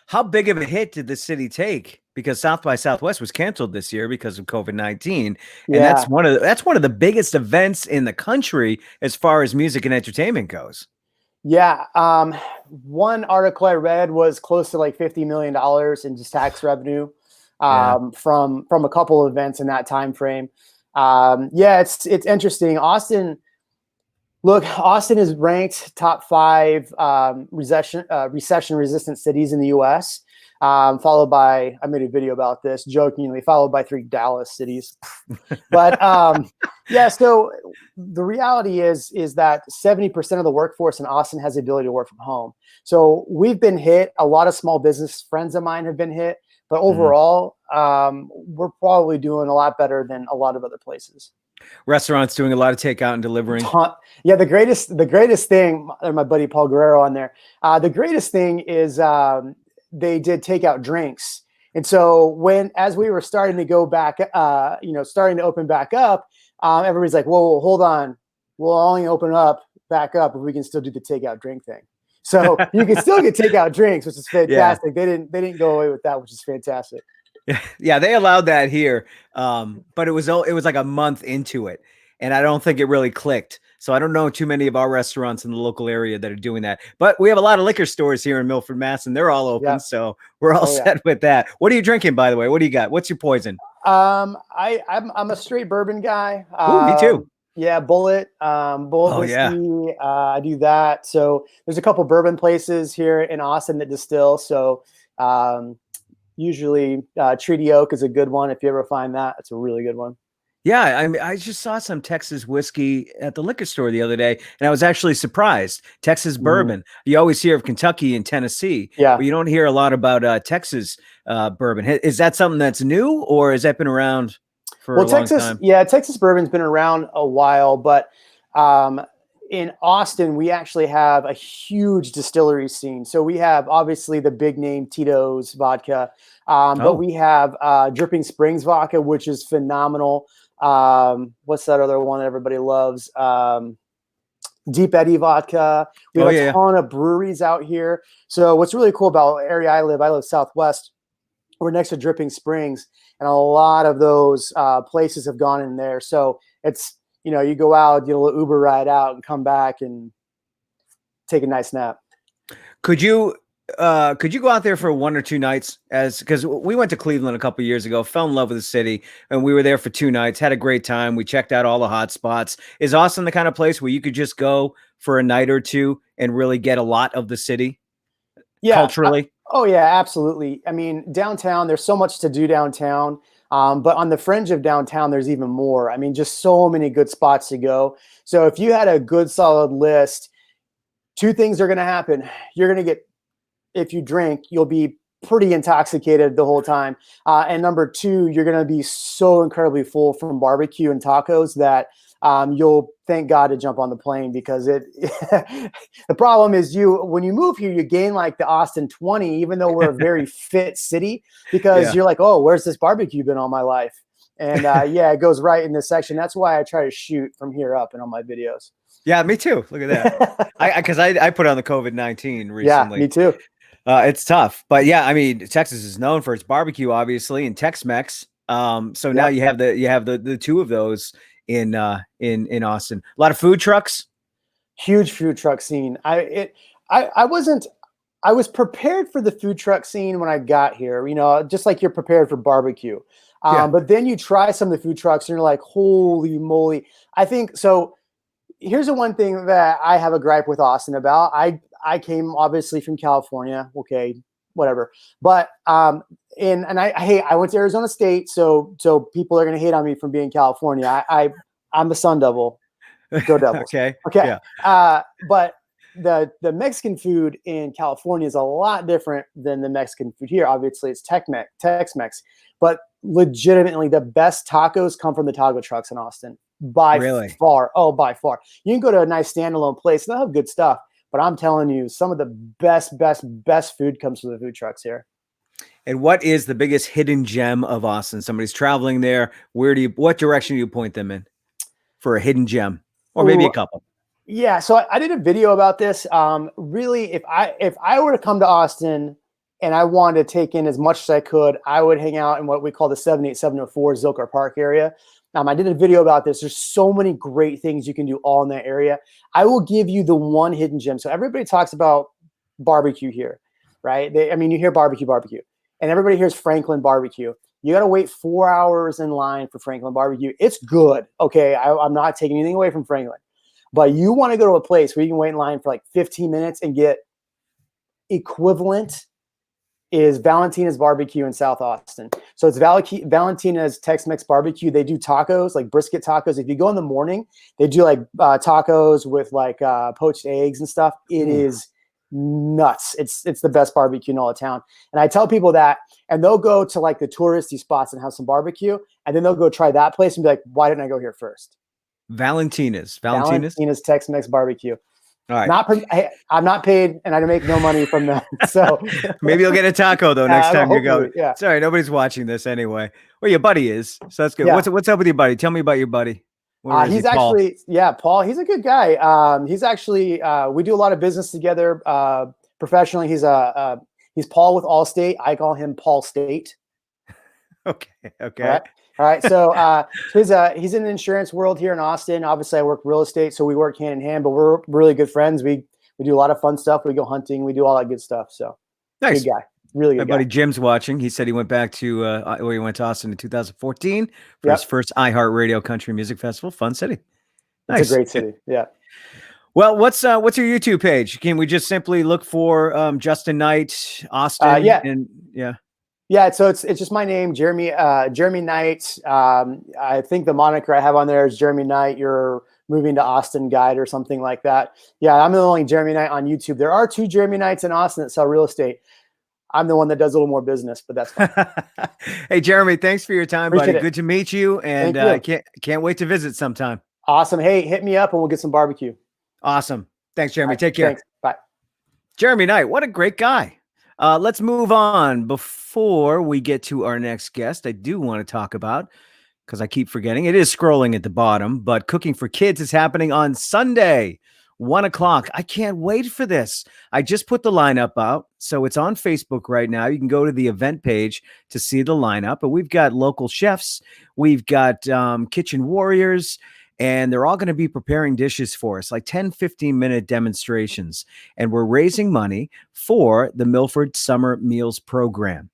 How big of a hit did the city take? Because South by Southwest was canceled this year because of COVID-19. And that's one of the biggest events in the country as far as music and entertainment goes. Yeah. One article I read was close to like $50 million in just tax revenue from a couple of events in that time frame. It's interesting. Austin is ranked top 5 recession-resistant cities in the U.S., followed by, I made a video about this jokingly, followed by 3 Dallas cities. But so the reality is that 70% of the workforce in Austin has the ability to work from home. So we've been hit. A lot of small business friends of mine have been hit. But overall, we're probably doing a lot better than a lot of other places. Restaurants doing a lot of takeout and delivering. Yeah, the greatest thing, my buddy Paul Guerrero on there. The greatest thing is they did takeout drinks, and so as we were starting to go back, starting to open back up, everybody's like, "Whoa, hold on, we'll only open up back up if we can still do the takeout drink thing." So you can still get takeout drinks, which is fantastic. Yeah. They didn't go away with that, which is fantastic. Yeah, they allowed that here, but it was like a month into it, and I don't think it really clicked. So I don't know too many of our restaurants in the local area that are doing that. But we have a lot of liquor stores here in Milford, Mass, and they're all open, so we're all set with that. What are you drinking, by the way? What do you got? What's your poison? I'm a straight bourbon guy. Ooh, me too. Yeah, Bullet whiskey. Yeah. I do that. So there's a couple bourbon places here in Austin that distill. So usually Treaty Oak is a good one. If you ever find that, it's a really good one. Yeah, I just saw some Texas whiskey at the liquor store the other day, and I was actually surprised. Texas bourbon. You always hear of Kentucky and Tennessee, but you don't hear a lot about Texas bourbon. Is that something that's new, or has that been around for a long time? Yeah, Texas bourbon's been around a while, but in Austin, we actually have a huge distillery scene. So we have obviously the big name Tito's vodka, but we have Dripping Springs vodka, which is phenomenal. What's that other one that everybody loves? Deep Eddy vodka. We have a ton of breweries out here. So what's really cool about the area I live Southwest. We're next to Dripping Springs, and a lot of those places have gone in there. So it's, you go out, get a little Uber ride out and come back and take a nice nap. Could you could you go out there for 1 or 2 nights? Because we went to Cleveland a couple years ago, fell in love with the city, and we were there for 2 nights, had a great time. We checked out all the hot spots. Is Austin the kind of place where you could just go for a night or two and really get a lot of the city culturally? Oh yeah, absolutely. I mean, downtown, there's so much to do downtown. But on the fringe of downtown, there's even more. I mean, just so many good spots to go. So if you had a good solid list, 2 things are going to happen. You're going to get, if you drink, you'll be pretty intoxicated the whole time. And number 2, you're going to be so incredibly full from barbecue and tacos that you'll thank God to jump on the plane, because the problem is when you move here, you gain like the Austin 20, even though we're a very fit city, because you're like, oh, where's this barbecue been all my life? And yeah, it goes right in this section. That's why I try to shoot from here up in all my videos. Yeah, me too. Look at that. Because I put on the COVID-19 recently. Yeah, me too. It's tough, but yeah, I mean, Texas is known for its barbecue, obviously, and Tex-Mex. So now you have the 2 of those in Austin. A lot of food trucks. Huge food truck scene. I was prepared for the food truck scene when I got here, just like you're prepared for barbecue. But then you try some of the food trucks and you're like, holy moly. I think so. Here's the one thing that I have a gripe with Austin about. I came obviously from California. Okay, whatever. But I went to Arizona State, so people are gonna hate on me for being California. I'm the Sun Devil. Go Devils. Okay. Yeah. But the Mexican food in California is a lot different than the Mexican food here. Obviously, it's Tex-Mex, but legitimately the best tacos come from the taco trucks in Austin. By far. Oh, by far. You can go to a nice standalone place. They'll have good stuff. But I'm telling you, some of the best food comes from the food trucks here. And what is the biggest hidden gem of Austin? Somebody's traveling there. What direction do you point them in for a hidden gem, or maybe a couple? Yeah. So I did a video about this. Really, if I were to come to Austin and I wanted to take in as much as I could, I would hang out in what we call the 78704 Zilker Park area. I did a video about this. There's so many great things you can do all in that area. I will give you the one hidden gem. So everybody talks about barbecue here, right? You hear barbecue, and everybody hears Franklin barbecue. You got to wait 4 hours in line for Franklin barbecue. It's good. Okay. I'm not taking anything away from Franklin, but you want to go to a place where you can wait in line for like 15 minutes and get equivalent is Valentina's Barbecue in South Austin. So it's Valentina's Tex-Mex barbecue. They do tacos, like brisket tacos. If you go in the morning, they do like tacos with like poached eggs and stuff. It is nuts. It's the best barbecue in all of town. And I tell people that, and they'll go to like the touristy spots and have some barbecue, and then they'll go try that place and be like, why didn't I go here first? Valentina's Tex-Mex barbecue. All right. I'm not paid, and I make no money from them. So maybe you'll get a taco though next time you go. Yeah. Sorry, nobody's watching this anyway. Well, your buddy is, so that's good. Yeah. What's up with your buddy? Tell me about your buddy. He's actually Paul. He's a good guy. He's actually we do a lot of business together professionally. He's Paul with Allstate. I call him Paul State. Okay. All right. So he's in the insurance world here in Austin. Obviously, I work real estate, so we work hand in hand. But we're really good friends. We do a lot of fun stuff. We go hunting. We do all that good stuff. So nice. Good guy. Really good. My buddy Jim's watching. He said he went back to he went to Austin in 2014 for his first iHeartRadio Country Music Festival. Fun city. Nice. It's a great city. Yeah. Well, what's your YouTube page? Can we just simply look for Justin Knight, Austin? Yeah, so it's just my name, Jeremy Knight. I think the moniker I have on there is Jeremy Knight, You're Moving to Austin Guide or something like that. Yeah, I'm the only Jeremy Knight on YouTube. There are 2 Jeremy Knights in Austin that sell real estate. I'm the one that does a little more business, but that's fine. Hey, Jeremy, thanks for your time, Appreciate buddy. it. Good to meet you, and I can't wait to visit sometime. Awesome. Hey, hit me up and we'll get some barbecue. Awesome. Thanks, Jeremy. Take care. Thanks. Bye. Jeremy Knight, what a great guy. Let's move on. Before we get to our next guest, I do want to talk about, because I keep forgetting, it is scrolling at the bottom, but Cooking for Kids is happening on Sunday, 1:00. I can't wait for this. I just put the lineup out, so it's on Facebook right now. You can go to the event page to see the lineup, but we've got local chefs, we've got kitchen warriors, and they're all going to be preparing dishes for us, like 10, 15-minute demonstrations. And we're raising money for the Milford Summer Meals Program.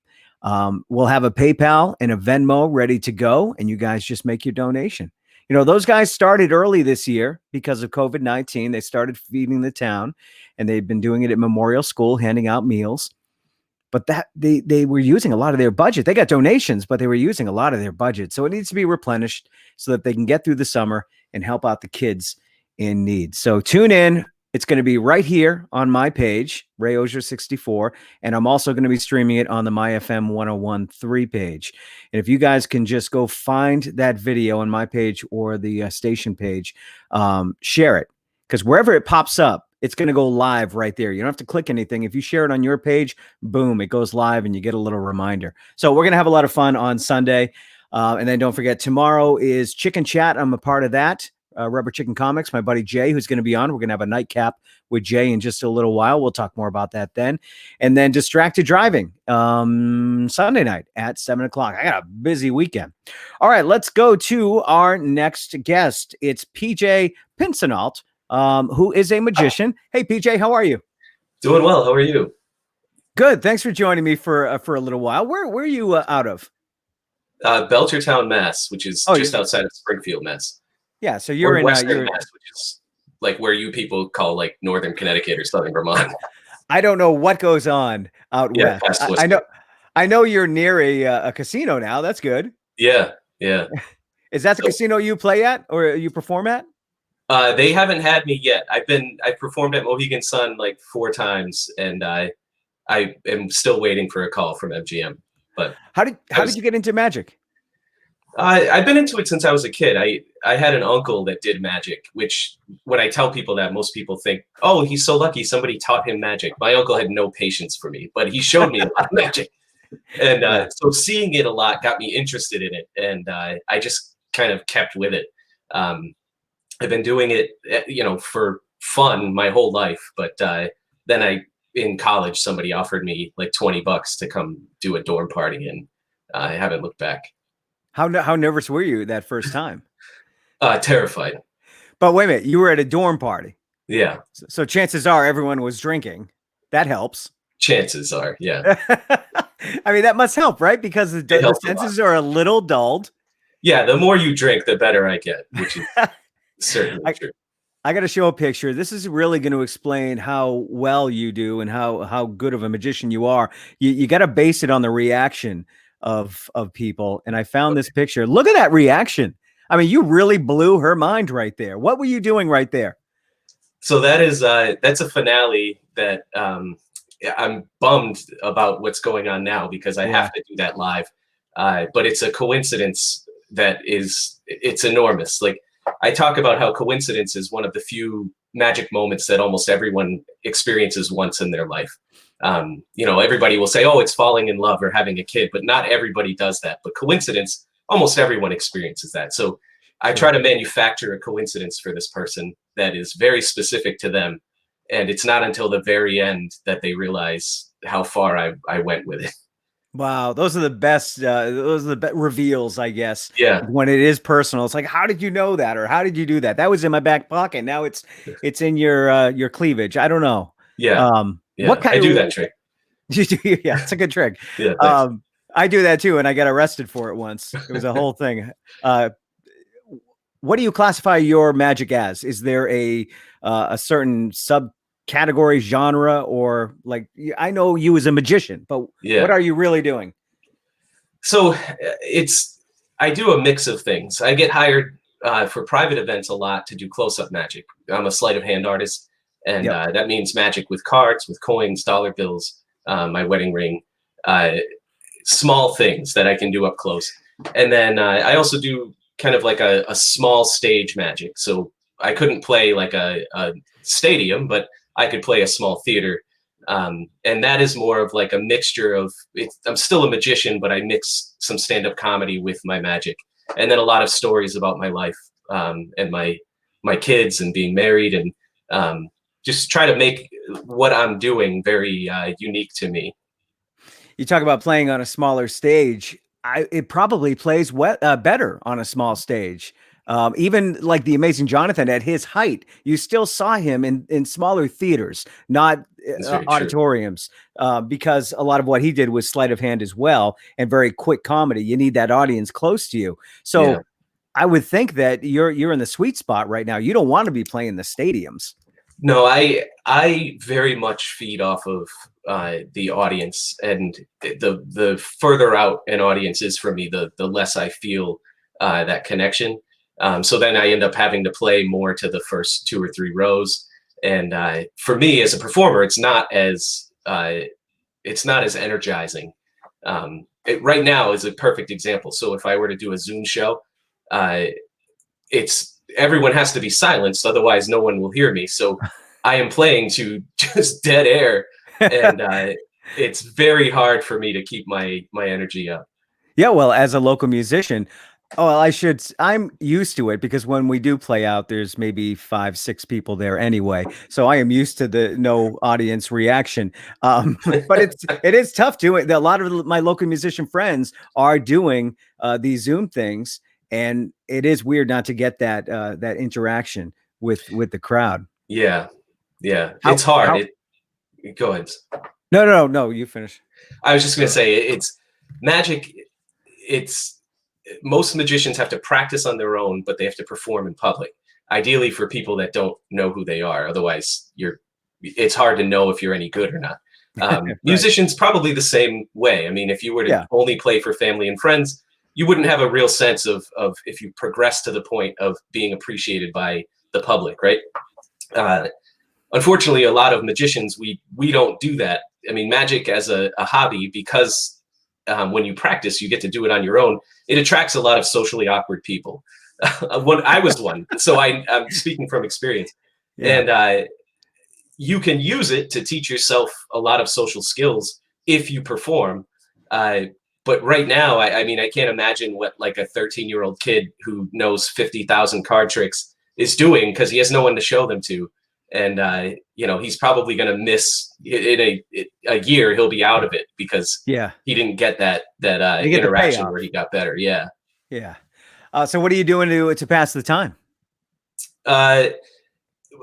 We'll have a PayPal and a Venmo ready to go, and you guys just make your donation. You know, those guys started early this year because of COVID-19. They started feeding the town, and they've been doing it at Memorial School, handing out meals. But that they were using a lot of their budget. They got donations, but they were using a lot of their budget. So it needs to be replenished so that they can get through the summer and help out the kids in need. So tune in. It's going to be right here on my page, Ray Osier 64, and I'm also going to be streaming it on the MyFM 1013 page. And if you guys can just go find that video on my page or the station page, share it, because wherever it pops up, it's going to go live right there. You don't have to click anything. If you share it on your page, boom, it goes live and you get a little reminder. So we're going to have a lot of fun on Sunday. And then don't forget, tomorrow is Chicken Chat. I'm a part of that. Rubber Chicken Comics, my buddy Jay, who's going to be on. We're going to have a nightcap with Jay in just a little while. We'll talk more about that then. And then Distracted Driving Sunday night at 7 o'clock. I got a busy weekend. All right, let's go to our next guest. It's PJ Pinsonnault, who is a magician. Hey, PJ, how are you? Doing well. How are you? Good. Thanks for joining me for a little while. Where are you out of? Belchertown, Mass, which is just outside of Springfield, Mass. Yeah, so you're in Western Mass, which is like where you people call like Northern Connecticut or Southern Vermont. I don't know what goes on out west. I know you're near a casino now. That's good. Yeah. Is that the casino you play at or you perform at? They haven't had me yet. I performed at Mohegan Sun like 4 times, and I am still waiting for a call from MGM. But how did you get into magic? I've been into it since I was a kid. I had an uncle that did magic, which when I tell people that, most people think, oh, he's so lucky somebody taught him magic. My uncle had no patience for me, but he showed me a lot of magic. And so seeing it a lot got me interested in it. And I just kind of kept with it. I've been doing it, for fun my whole life. But then in college, somebody offered me like $20 to come do a dorm party, and I haven't looked back. How nervous were you that first time? Terrified. But wait a minute, you were at a dorm party. Yeah. So chances are everyone was drinking. That helps. Chances are, yeah. I mean, that must help, right? Because the senses are a little dulled. Yeah, the more you drink, the better I get, which is certainly true. I got to show a picture. This is really going to explain how well you do and how good of a magician you are. You got to base it on the reaction of people. And I found this picture. Look at that reaction. I mean, you really blew her mind right there. What were you doing right there? So that's a finale that I'm bummed about what's going on now, because I have to do that live. But it's a coincidence it's enormous. Like, I talk about how coincidence is one of the few magic moments that almost everyone experiences once in their life. Everybody will say, oh, it's falling in love or having a kid, but not everybody does that. But coincidence, almost everyone experiences that. So I try to manufacture a coincidence for this person that is very specific to them. And it's not until the very end that they realize how far I went with it. Wow. Those are the best. Those are the best reveals, I guess. Yeah. When it is personal, it's like, how did you know that? Or how did you do that? That was in my back pocket. Now it's in your cleavage. I don't know. Yeah. What kind I do that trick. You do, yeah, it's a good trick. Yeah, I do that too, and I got arrested for it once. It was a whole thing. What do you classify your magic as? Is there a certain subcategory, genre, or like, I know you as a magician, but what are you really doing? So I do a mix of things. I get hired for private events a lot to do close-up magic. I'm a sleight of hand artist. And that means magic with cards, with coins, dollar bills, my wedding ring, small things that I can do up close. And then I also do kind of like a small stage magic. So I couldn't play like a stadium, but I could play a small theater. And that is more of like a mixture of, I'm still a magician, but I mix some stand-up comedy with my magic. And then a lot of stories about my life and my kids and being married, and just try to make what I'm doing very unique to me. You talk about playing on a smaller stage. It probably plays better on a small stage. Even like the Amazing Jonathan at his height, you still saw him in smaller theaters, not auditoriums, because a lot of what he did was sleight of hand as well and very quick comedy. You need that audience close to you. So I would think that you're in the sweet spot right now. You don't want to be playing the stadiums. No, I very much feed off of the audience, and the further out an audience is for me, the less I feel that connection. So then I end up having to play more to the first 2 or 3 rows. And for me as a performer, it's not as energizing. Right now is a perfect example. So if I were to do a Zoom show, everyone has to be silenced, otherwise no one will hear me. So I am playing to just dead air, and it's very hard for me to keep my energy up. Yeah, well, as a local musician, I'm used to it, because when we do play out, there's maybe 5, 6 people there anyway. So I am used to the no audience reaction. But it is tough doing. A lot of my local musician friends are doing these Zoom things, and it is weird not to get that interaction with the crowd. Yeah. It's hard. Go ahead. No, you finish. I was just going to say, it's magic. Most magicians have to practice on their own, but they have to perform in public, ideally for people that don't know who they are. Otherwise, it's hard to know if you're any good or not. Right. Musicians probably the same way. I mean, if you were to only play for family and friends, you wouldn't have a real sense of if you progress to the point of being appreciated by the public, right? Unfortunately, a lot of magicians, we don't do that. I mean, magic as a hobby, because when you practice, you get to do it on your own. It attracts a lot of socially awkward people. I was one, so I'm speaking from experience. Yeah. And you can use it to teach yourself a lot of social skills if you perform. But right now, I mean, I can't imagine what like a 13-year-old kid who knows 50,000 card tricks is doing, because he has no one to show them to. And he's probably going to miss in a year. He'll be out of it because he didn't get that interaction where he got better. Yeah. So what are you doing to pass the time?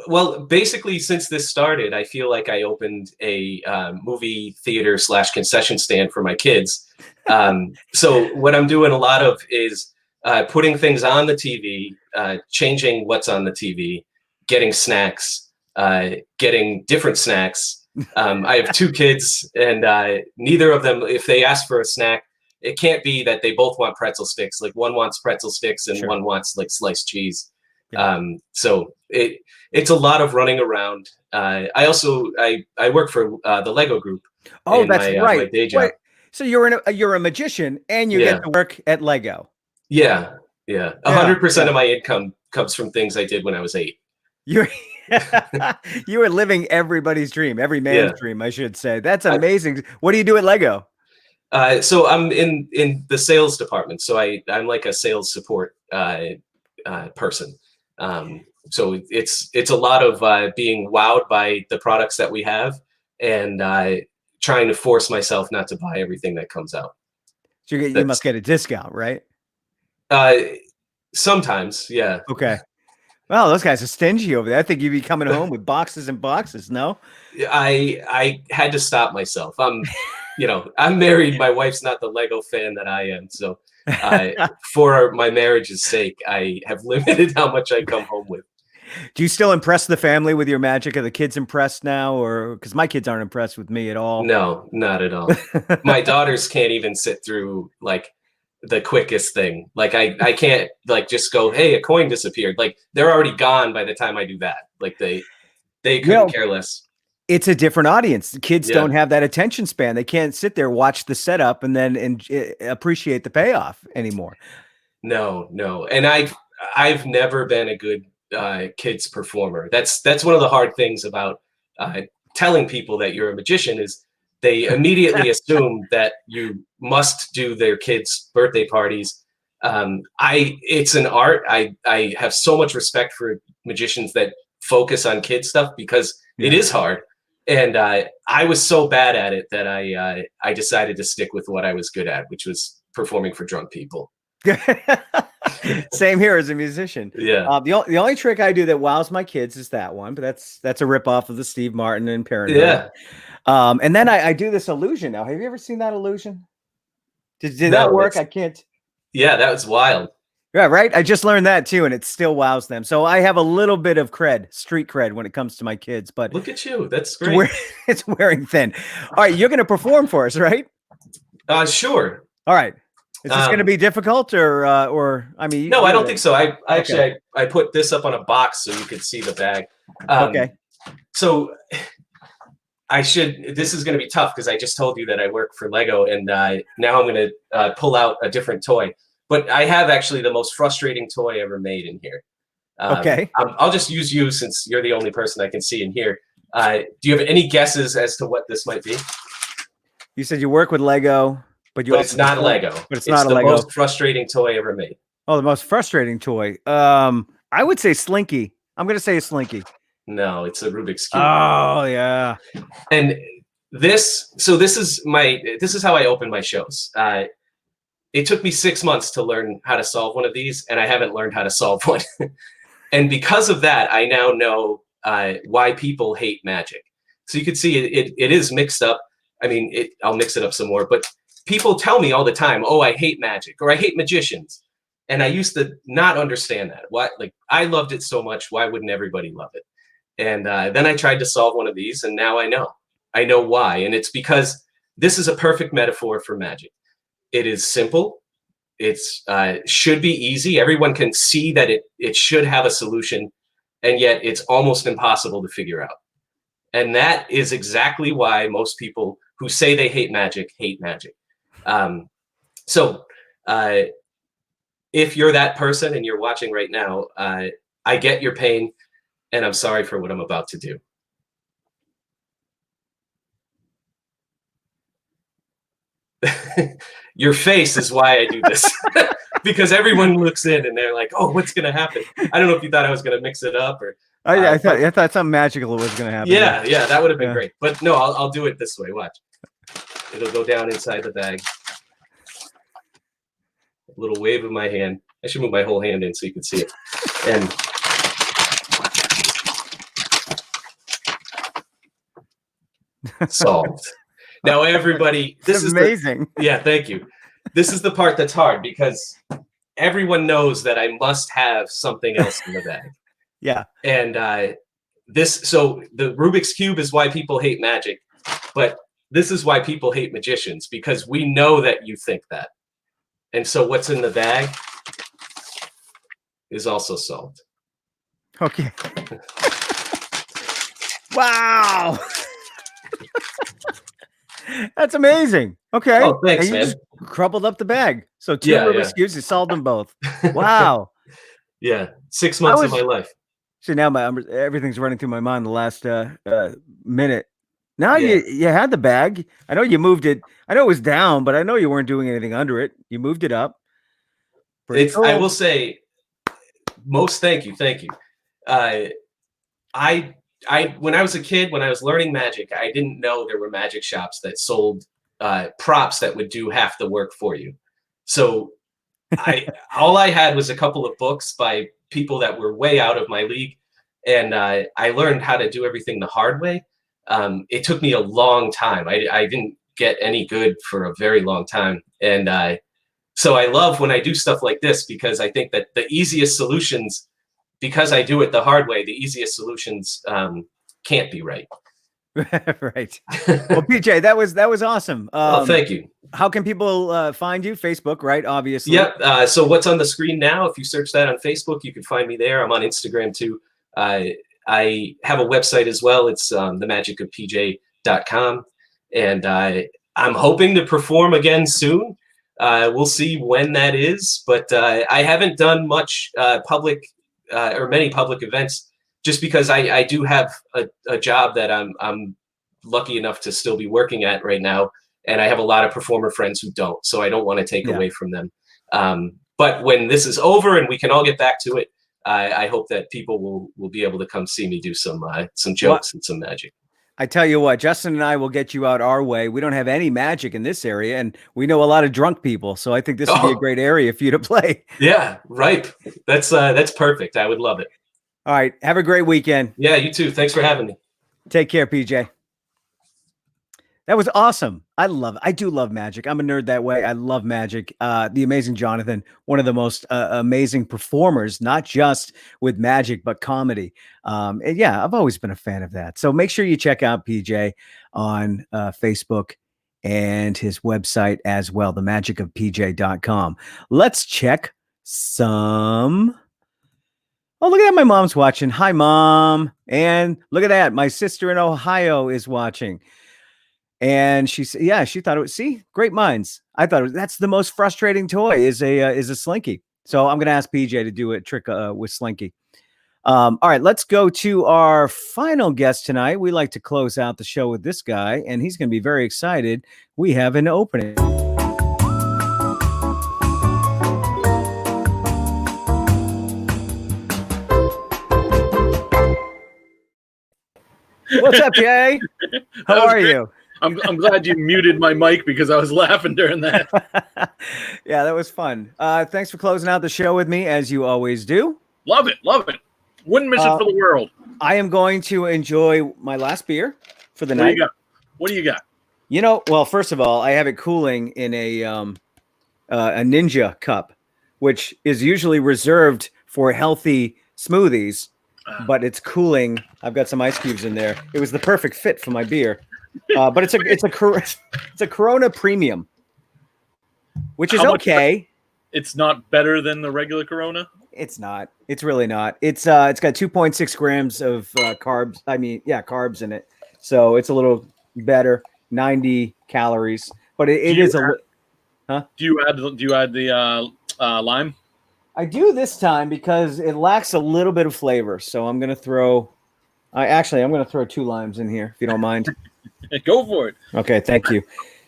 Well, basically, since this started, I feel like I opened a movie theater / concession stand for my kids. So what I'm doing a lot of is putting things on the TV, changing what's on the TV, getting snacks. Getting different snacks. I have 2 kids, and neither of them, if they ask for a snack, it can't be that they both want pretzel sticks. Like one wants pretzel sticks and one wants like sliced cheese. So it's a lot of running around. I also work for the Lego Group. Oh, that's right. My day job. Wait, so you're a magician and you get to work at Lego. Yeah. 100% of my income comes from things I did when I was 8. You were living everybody's dream, every man's dream, I should say. That's amazing. What do you do at Lego? So I'm in the sales department. So I'm like a sales support person. So it's a lot of being wowed by the products that we have, and trying to force myself not to buy everything that comes out. So you must get a discount, right? Sometimes, yeah. Okay. Well, those guys are stingy over there. I think you'd be coming home with boxes and boxes. No, I had to stop myself. I'm married. My wife's not the Lego fan that I am. So for my marriage's sake, I have limited how much I come home with. Do you still impress the family with your magic? Are the kids impressed now? Or because my kids aren't impressed with me at all? No, not at all. My daughters can't even sit through like the quickest thing. Like I can't like just go, hey, a coin disappeared. Like they're already gone by the time I do that. Like they couldn't care less. It's a different audience. The kids don't have that attention span. They can't sit there, watch the setup, and then appreciate the payoff anymore. No. And I've never been a good kids performer. That's one of the hard things about telling people that you're a magician is they immediately assume that you must do their kids' birthday parties. It's an art. I have so much respect for magicians that focus on kid stuff because it is hard. And I was so bad at it that I decided to stick with what I was good at, which was performing for drunk people. Same here as a musician. Yeah. The only trick I do that wows my kids is that one, but that's a ripoff of the Steve Martin and Parenthood. Yeah. And then I do this illusion now. Have you ever seen that illusion? Did that work? I can't. Yeah, that was wild. Yeah, right. I just learned that too, and it still wows them. So I have a little bit of street cred when it comes to my kids. But look at you. That's great. It's wearing thin. All right, you're going to perform for us, right? Sure. All right. Is this going to be difficult, or I mean? No, I don't think so. I actually put this up on a box so you could see the bag. Okay. So this is going to be tough because I just told you that I work for Lego, and now I'm going to pull out a different toy. But I have actually the most frustrating toy ever made in here. Okay. I'll just use you since you're the only person I can see in here. Do you have any guesses as to what this might be? You said you work with Lego, but it's not Lego. But it's not a Lego. The most frustrating toy ever made. Oh, the most frustrating toy. I would say Slinky. I'm going to say a Slinky. No, it's a Rubik's Cube. Oh, yeah. And this is how I open my shows. It took me 6 months to learn how to solve one of these, and I haven't learned how to solve one. And because of that, I now know why people hate magic. So you can see it is mixed up. I mean, I'll mix it up some more, but people tell me all the time, oh, I hate magic, or I hate magicians. And I used to not understand that. Why? Like, I loved it so much. Why wouldn't everybody love it? And then I tried to solve one of these, and now I know why. And it's because this is a perfect metaphor for magic. It is simple. It's should be easy. Everyone can see that it should have a solution, and yet it's almost impossible to figure out. And that is exactly why most people who say they hate magic. So if you're that person and you're watching right now, I get your pain, and I'm sorry for what I'm about to do. Your face is why I do this. Because everyone looks in and they're like, oh, what's going to happen? I don't know if you thought I was going to mix it up or. I thought something magical was going to happen. Yeah, that would have been great. But no, I'll do it this way. Watch. It'll go down inside the bag. A little wave of my hand. I should move my whole hand in so you can see it. And solved. Now, everybody, this is amazing. Yeah, thank you. This is the part that's hard because everyone knows that I must have something else in the bag. Yeah. And so the Rubik's Cube is why people hate magic, but this is why people hate magicians, because we know that you think that. And so what's in the bag is also solved. Okay. Wow. That's amazing. Okay. Oh, thanks, and you man. just crumpled up the bag. So two Rubik's Cubes, you solved them both. Wow. Yeah. 6 months of my life. So now everything's running through my mind the last minute. Now you had the bag. I know you moved it. I know it was down, but I know you weren't doing anything under it. You moved it up. Cool. I will say, thank you. When I was a kid, when I was learning magic, I didn't know there were magic shops that sold props that would do half the work for you. So all I had was a couple of books by people that were way out of my league. And I learned how to do everything the hard way. It took me a long time. I didn't get any good for a very long time. And so I love when I do stuff like this, because I think that the easiest solutions, because I do it the hard way, the easiest solutions can't be right. Right. Well, PJ, that was awesome. Thank you. How can people find you? Facebook, right? Obviously. Yep. So what's on the screen now, if you search that on Facebook, you can find me there. I'm on Instagram too. I have a website as well. It's themagicofpj.com. And I'm hoping to perform again soon. We'll see when that is. But I haven't done much public or many public events, just because I do have a job that I'm lucky enough to still be working at right now. And I have a lot of performer friends who don't, so I don't want to take away from them. But when this is over and we can all get back to it, I hope that people will be able to come see me do some jokes and some magic. I tell you what, Justin and I will get you out our way. We don't have any magic in this area, and we know a lot of drunk people. So I think this would be a great area for you to play. Yeah, ripe. That's perfect. I would love it. All right. Have a great weekend. Yeah, you too. Thanks for having me. Take care, PJ. That was awesome. I do love magic. I'm a nerd that way. I love magic. The amazing Jonathan, one of the most amazing performers, not just with magic, but comedy. And yeah, I've always been a fan of that. So make sure you check out PJ on Facebook and his website as well, themagicofpj.com. Let's check some. Oh, look at that. My mom's watching. Hi, Mom. And look at that. My sister in Ohio is watching. And she said, yeah, she thought it was, see, great minds. I thought that's the most frustrating toy is a Slinky. So I'm going to ask PJ to do a trick with Slinky. All right, let's go to our final guest tonight. We like to close out the show with this guy, and he's going to be very excited. We have an opening. What's up, Jay? How are you? I'm glad you muted my mic because I was laughing during that. Yeah, that was fun. Thanks for closing out the show with me, as you always do. Love it. Wouldn't miss it for the world. I am going to enjoy my last beer for the night. What do you got? You know, well, first of all, I have it cooling in a Ninja cup, which is usually reserved for healthy smoothies, but it's cooling. I've got some ice cubes in there. It was the perfect fit for my beer. But it's a Corona Premium, which is okay. It's not better than the regular Corona. It's not. It's really not. It's got 2.6 grams of carbs. I mean, yeah, carbs in it. So it's a little better. 90 calories, but it is a. Huh? Do you add the lime? I do this time because it lacks a little bit of flavor. So I'm gonna throw. I'm gonna throw 2 limes in here if you don't mind. Go for it. Okay, thank you.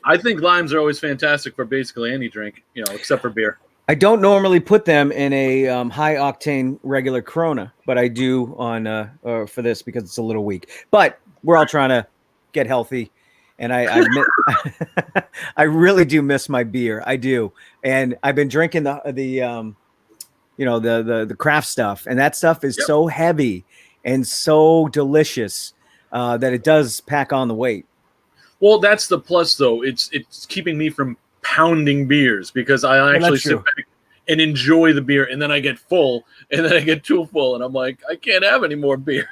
I think limes are always fantastic for basically any drink, except for beer. I don't normally put them in a high octane regular Corona, but I do on for this because it's a little weak. But we're all trying to get healthy, and I really do miss my beer. I do, and I've been drinking the craft stuff, and that stuff is so heavy and so delicious that it does pack on the weight. Well, that's the plus, though. It's keeping me from pounding beers because I actually sit back and enjoy the beer, and then I get full, and then I get too full, and I'm like, I can't have any more beer.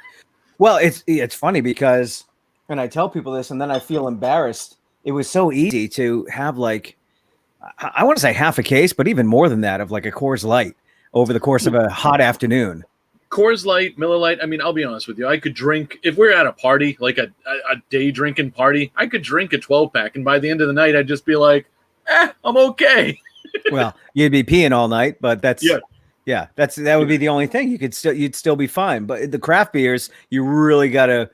Well, it's funny because, and I tell people this, and then I feel embarrassed. It was so easy to have I want to say half a case, but even more than that of a Coors Light over the course of a hot afternoon. Coors Light, Miller Lite. I mean, I'll be honest with you. I could drink, if we're at a party, like a day drinking party, I could drink a 12-pack. And by the end of the night, I'd just be like, I'm okay. Well, you'd be peeing all night, but that would be the only thing. You'd still be fine. But the craft beers, you really got to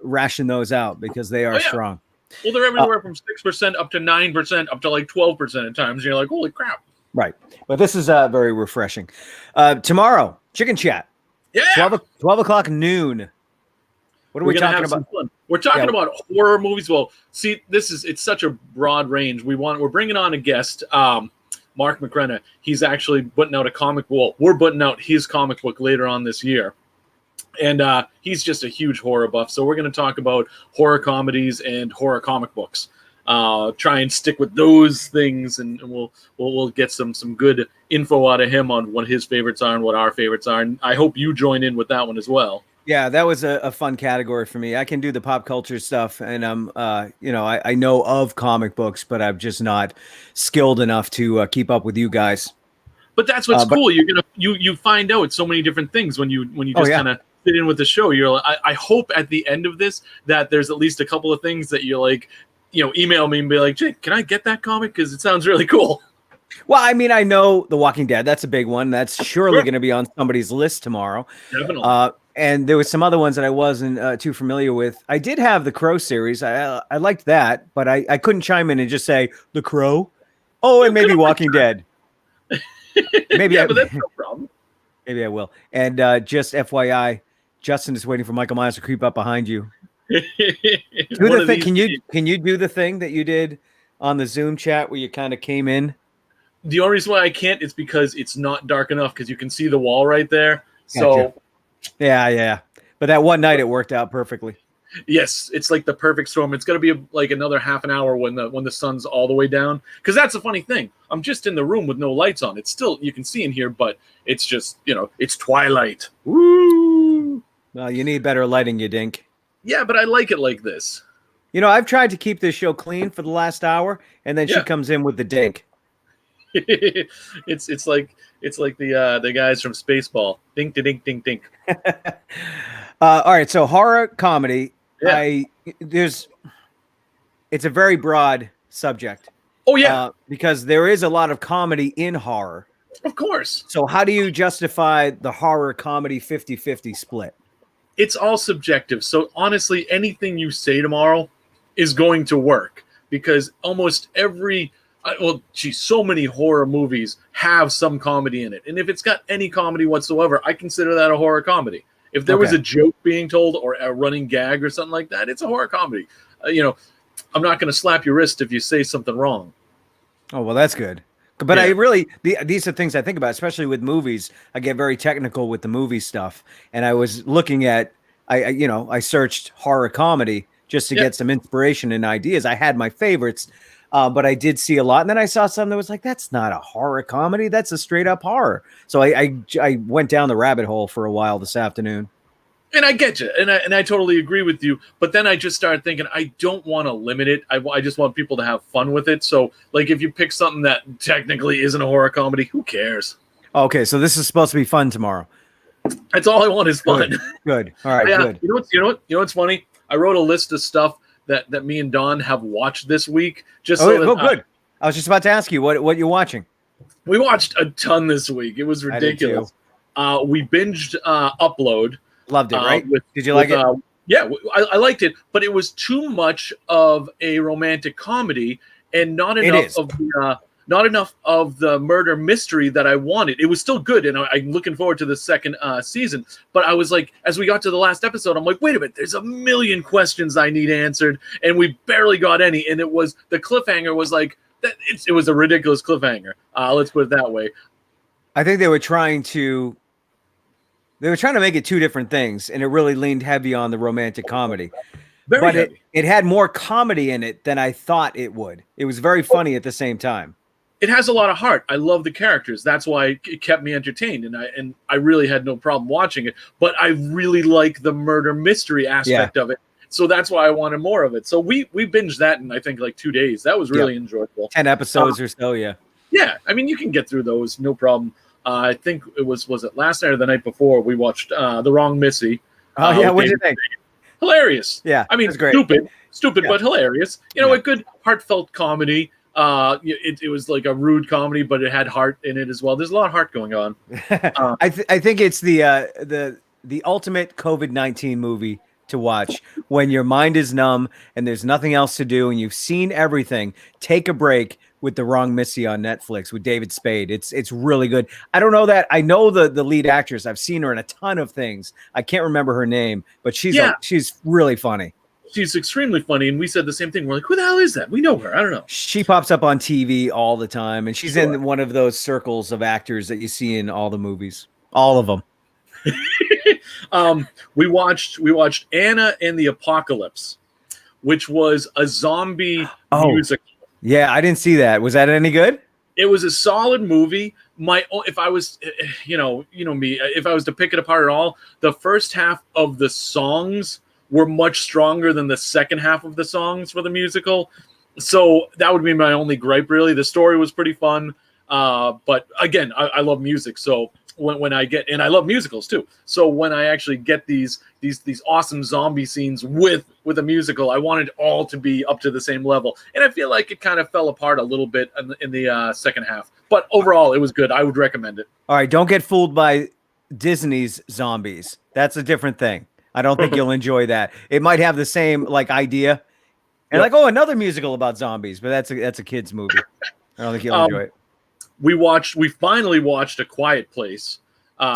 ration those out because they are strong. Well, they're everywhere from 6% up to 9%, up to 12% at times. And you're like, holy crap. Right. But this is very refreshing. Tomorrow, Chicken Chat. Yeah. 12 o'clock noon. What are we talking about? We're talking about horror movies. Well, see, it's such a broad range. We're bringing on a guest, Mark McCrenna. He's actually putting out a comic book. We're putting out his comic book later on this year. And he's just a huge horror buff. So we're going to talk about horror comedies and horror comic books. Try and stick with those things, and we'll get some good info out of him on what his favorites are and what our favorites are. And I hope you join in with that one as well. Yeah, that was a fun category for me. I can do the pop culture stuff, and I know of comic books, but I'm just not skilled enough to keep up with you guys. But that's what's cool. You find out so many different things when you just kind of sit in with the show. I hope at the end of this that there's at least a couple of things that you're like, email me and be like, Jake, can I get that comic? Because it sounds really cool. Well, I mean, I know The Walking Dead. That's a big one. That's surely going to be on somebody's list tomorrow. Definitely. And there was some other ones that I wasn't too familiar with. I did have the Crow series. I liked that, but I couldn't chime in and just say The Crow. Oh, and maybe Walking Dead. Maybe but that's no problem. Maybe I will. And just FYI, Justin is waiting for Michael Myers to creep up behind you. Do the thing. Can you do the thing that you did on the Zoom chat where you kind of came in? The only reason why I can't is because it's not dark enough because you can see the wall right there. Gotcha. So yeah. But that one night it worked out perfectly. Yes, it's like the perfect storm. It's going to be like another half an hour when the sun's all the way down. Because that's a funny thing. I'm just in the room with no lights on. It's still, you can see in here, but it's just, it's twilight. Woo! Well, you need better lighting, you dink. Yeah, but I like it like this. I've tried to keep this show clean for the last hour, and then she comes in with the dink. It's like the guys from Spaceball. Dink, dink, dink, dink. All right, so horror comedy. Yeah. It's a very broad subject. Oh yeah, because there is a lot of comedy in horror. Of course. So how do you justify the horror comedy 50-50 split? It's all subjective. So honestly, anything you say tomorrow is going to work because almost every so many horror movies have some comedy in it. And if it's got any comedy whatsoever, I consider that a horror comedy. If there was a joke being told or a running gag or something like that, it's a horror comedy. I'm not going to slap your wrist if you say something wrong. Oh, well, that's good. But these are things I think about, especially with movies. I get very technical with the movie stuff. And I was looking at, I searched horror comedy just to get some inspiration and ideas. I had my favorites, but I did see a lot. And then I saw something that was like, that's not a horror comedy. That's a straight up horror. So I went down the rabbit hole for a while this afternoon. And I get you, and I totally agree with you. But then I just started thinking, I don't want to limit it. I just want people to have fun with it. So, like, if you pick something that technically isn't a horror comedy, who cares? Okay, so this is supposed to be fun tomorrow. That's all I want is fun. Good. All right. Good. You know what's funny? I wrote a list of stuff that me and Don have watched this week. Just good. I was just about to ask you what you're watching. We watched a ton this week. It was ridiculous. We binged Upload. Loved it, right? Did you like it? Yeah, I liked it, but it was too much of a romantic comedy and not enough of the murder mystery that I wanted. It was still good, and I'm looking forward to the second season. But I was like, as we got to the last episode, I'm like, wait a minute, there's a million questions I need answered, and we barely got any. And the cliffhanger was like, it was a ridiculous cliffhanger. Let's put it that way. I think they were trying to make it two different things, and it really leaned heavy on the romantic comedy. But it had more comedy in it than I thought it would. It was very funny at the same time. It has a lot of heart. I love the characters. That's why it kept me entertained, and I really had no problem watching it. But I really like the murder mystery aspect of it, so that's why I wanted more of it. So we binged that in I think like 2 days. That was really enjoyable. 10 episodes or so, yeah. Yeah, I mean you can get through those, no problem. I think it was it last night or the night before we watched The Wrong Missy. Oh yeah, what did you think? Hilarious. Yeah, I mean, great. stupid, but hilarious. A good heartfelt comedy. It was like a rude comedy, but it had heart in it as well. There's a lot of heart going on. I think it's the ultimate COVID-19 movie to watch when your mind is numb and there's nothing else to do and you've seen everything. Take a break with The Wrong Missy on Netflix with David Spade. It's really good. I don't know that. I know the lead actress. I've seen her in a ton of things. I can't remember her name, but she's really funny. She's extremely funny, and we said the same thing. We're like, who the hell is that? We know her. I don't know. She pops up on TV all the time, and she's in one of those circles of actors that you see in all the movies. All of them. We watched Anna and the Apocalypse, which was a zombie musical. Yeah, I didn't see that. Was that any good? It was a solid movie. If I was, me, if I was to pick it apart at all, the first half of the songs were much stronger than the second half of the songs for the musical. So that would be my only gripe, really. The story was pretty fun. But again, I love music. So when I get, and I love musicals too. So when I actually get these awesome zombie scenes with a musical, I wanted all to be up to the same level. And I feel like it kind of fell apart a little bit in the second half. But overall, it was good. I would recommend it. All right, don't get fooled by Disney's zombies. That's a different thing. I don't think you'll enjoy that. It might have the same idea, and another musical about zombies, but that's a kid's movie. I don't think you'll enjoy it. We finally watched A Quiet Place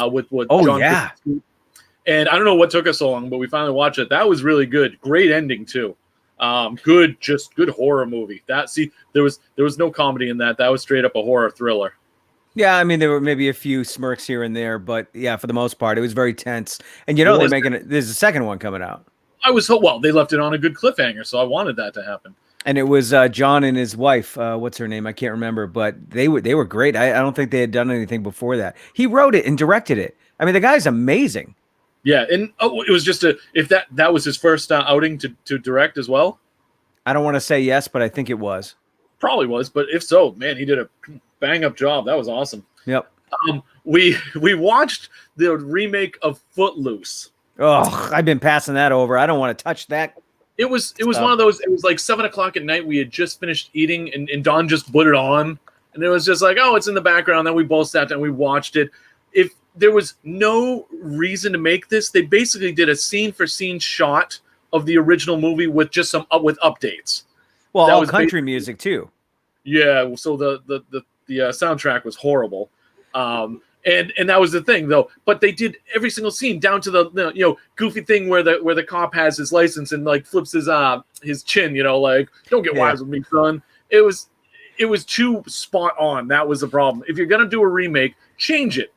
with John Krasinski. And I don't know what took us so long, but we finally watched it. That was really good. Great ending too. Good horror movie. There was no comedy in that. That was straight up a horror thriller. Yeah, I mean, there were maybe a few smirks here and there, but yeah, for the most part, it was very tense. And they're making it. There's a second one coming out. They left it on a good cliffhanger, so I wanted that to happen. And it was John and his wife. What's her name? I can't remember, but they were great. I don't think they had done anything before that. He wrote it and directed it. I mean, the guy's amazing. Yeah, and it was just if that was his first outing to direct as well. I don't want to say yes, but I think it was. Probably was, but if so, man, he did a bang up job. That was awesome. Yep. We watched the remake of Footloose. Oh, I've been passing that over. I don't want to touch that. It was one of those. It was like 7:00 at night. We had just finished eating, and Don just put it on, and it was just like, oh, it's in the background. Then we both sat down, and we watched it. If there was no reason to make this, they basically did a scene for scene shot of the original movie with just with updates. Well, that all country music too. Yeah, so the soundtrack was horrible, and that was the thing though. But they did every single scene down to the goofy thing where the cop has his license and like flips his chin, like don't get wise with me, son. It was too spot on. That was the problem. If you're gonna do a remake, change it.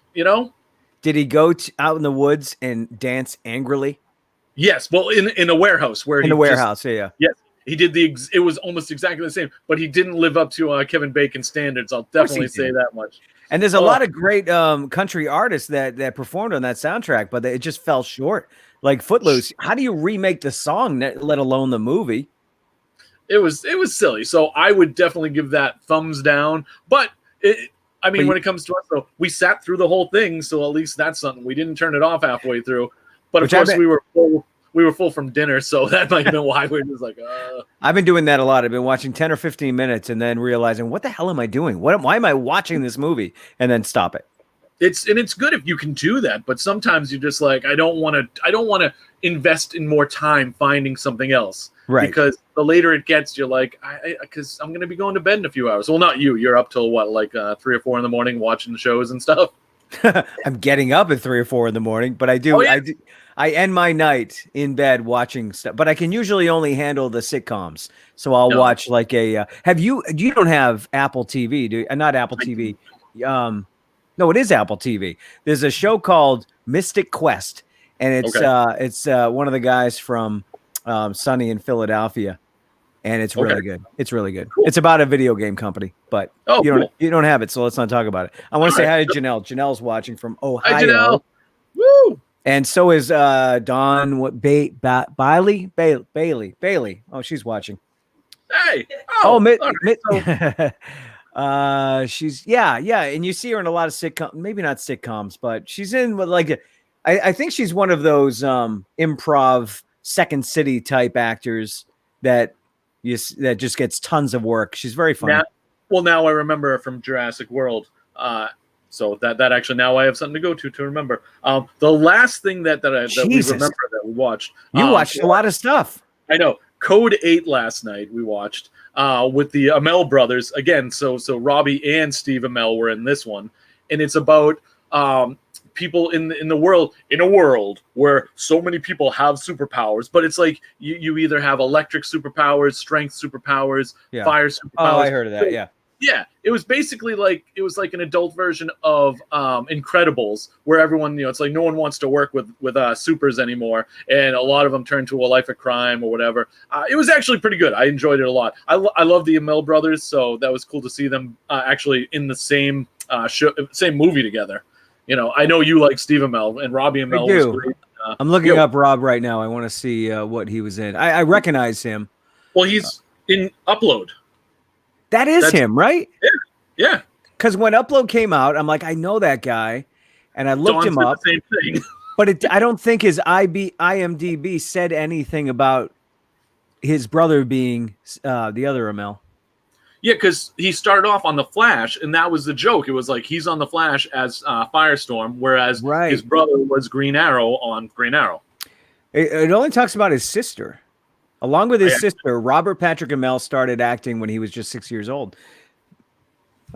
Did he go out in the woods and dance angrily? Yes. Well, in a warehouse where yeah. Yes. He did it was almost exactly the same, but he didn't live up to Kevin Bacon standards. I'll definitely say that much. And there's a lot of great country artists that performed on that soundtrack, but it just fell short. Like Footloose, how do you remake the song, let alone the movie? It was silly. So I would definitely give that thumbs down. But when it comes to us, though, we sat through the whole thing, so at least that's something. We didn't turn it off halfway through. But of course, we were full. We were full from dinner, so that might have been why we were just like. I've been doing that a lot. I've been watching 10 or 15 minutes and then realizing, what the hell am I doing? Why am I watching this movie? And then stop it. It's good if you can do that, but sometimes you're just like, I don't want to invest in more time finding something else. Right. Because the later it gets, you're like, because I'm going to be going to bed in a few hours. Well, not you. You're up till what, like 3 or 4 in the morning watching the shows and stuff. I'm getting up at 3 or 4 in the morning, but I do. Oh, yeah. I end my night in bed watching stuff, but I can usually only handle the sitcoms. So I'll watch like a. You don't have Apple TV, do you? Not Apple TV. No, it is Apple TV. There's a show called Mystic Quest, and it's one of the guys from Sunny in Philadelphia, and it's really good. It's really good. Cool. It's about a video game company, but you don't have it, so let's not talk about it. I want to say hi to Janelle. Janelle's watching from Ohio. Hi, Janelle. Woo! And so is Dawn Bailey. Oh, she's watching. Hey. She's and you see her in a lot of sitcoms, maybe not sitcoms, but she's in like I think she's one of those improv Second City type actors that just gets tons of work. She's very funny. Now I remember her from Jurassic World. So that actually now I have something to go to remember. The last thing that we remember that we watched. You watched a lot of stuff. I know. Code 8 last night we watched with the Amell brothers again. So Robbie and Steve Amell were in this one, and it's about people in a world where so many people have superpowers, but it's like you either have electric superpowers, strength superpowers, fire superpowers. Oh, I heard of that. Yeah. Yeah, it was basically like an adult version of Incredibles, where everyone, it's like no one wants to work with supers anymore, and a lot of them turn to a life of crime or whatever. It was actually pretty good. I enjoyed it a lot. I love the Amell brothers, so that was cool to see them actually in the same same movie together. I know you like Steve Amell, and Robbie Amell was great. I'm looking up Rob right now. I want to see what he was in. I recognize him. Well, he's in Upload. That's him, right? Yeah. Because when Upload came out, I'm like, I know that guy, and I looked him up. The same thing. But I don't think his IMDb said anything about his brother being the other Amell. Yeah, because he started off on The Flash, and that was the joke. It was like he's on The Flash as Firestorm, whereas his brother was Green Arrow on Green Arrow. It only talks about his sister. Along with his sister, Robert Patrick Amell started acting when he was just 6 years old.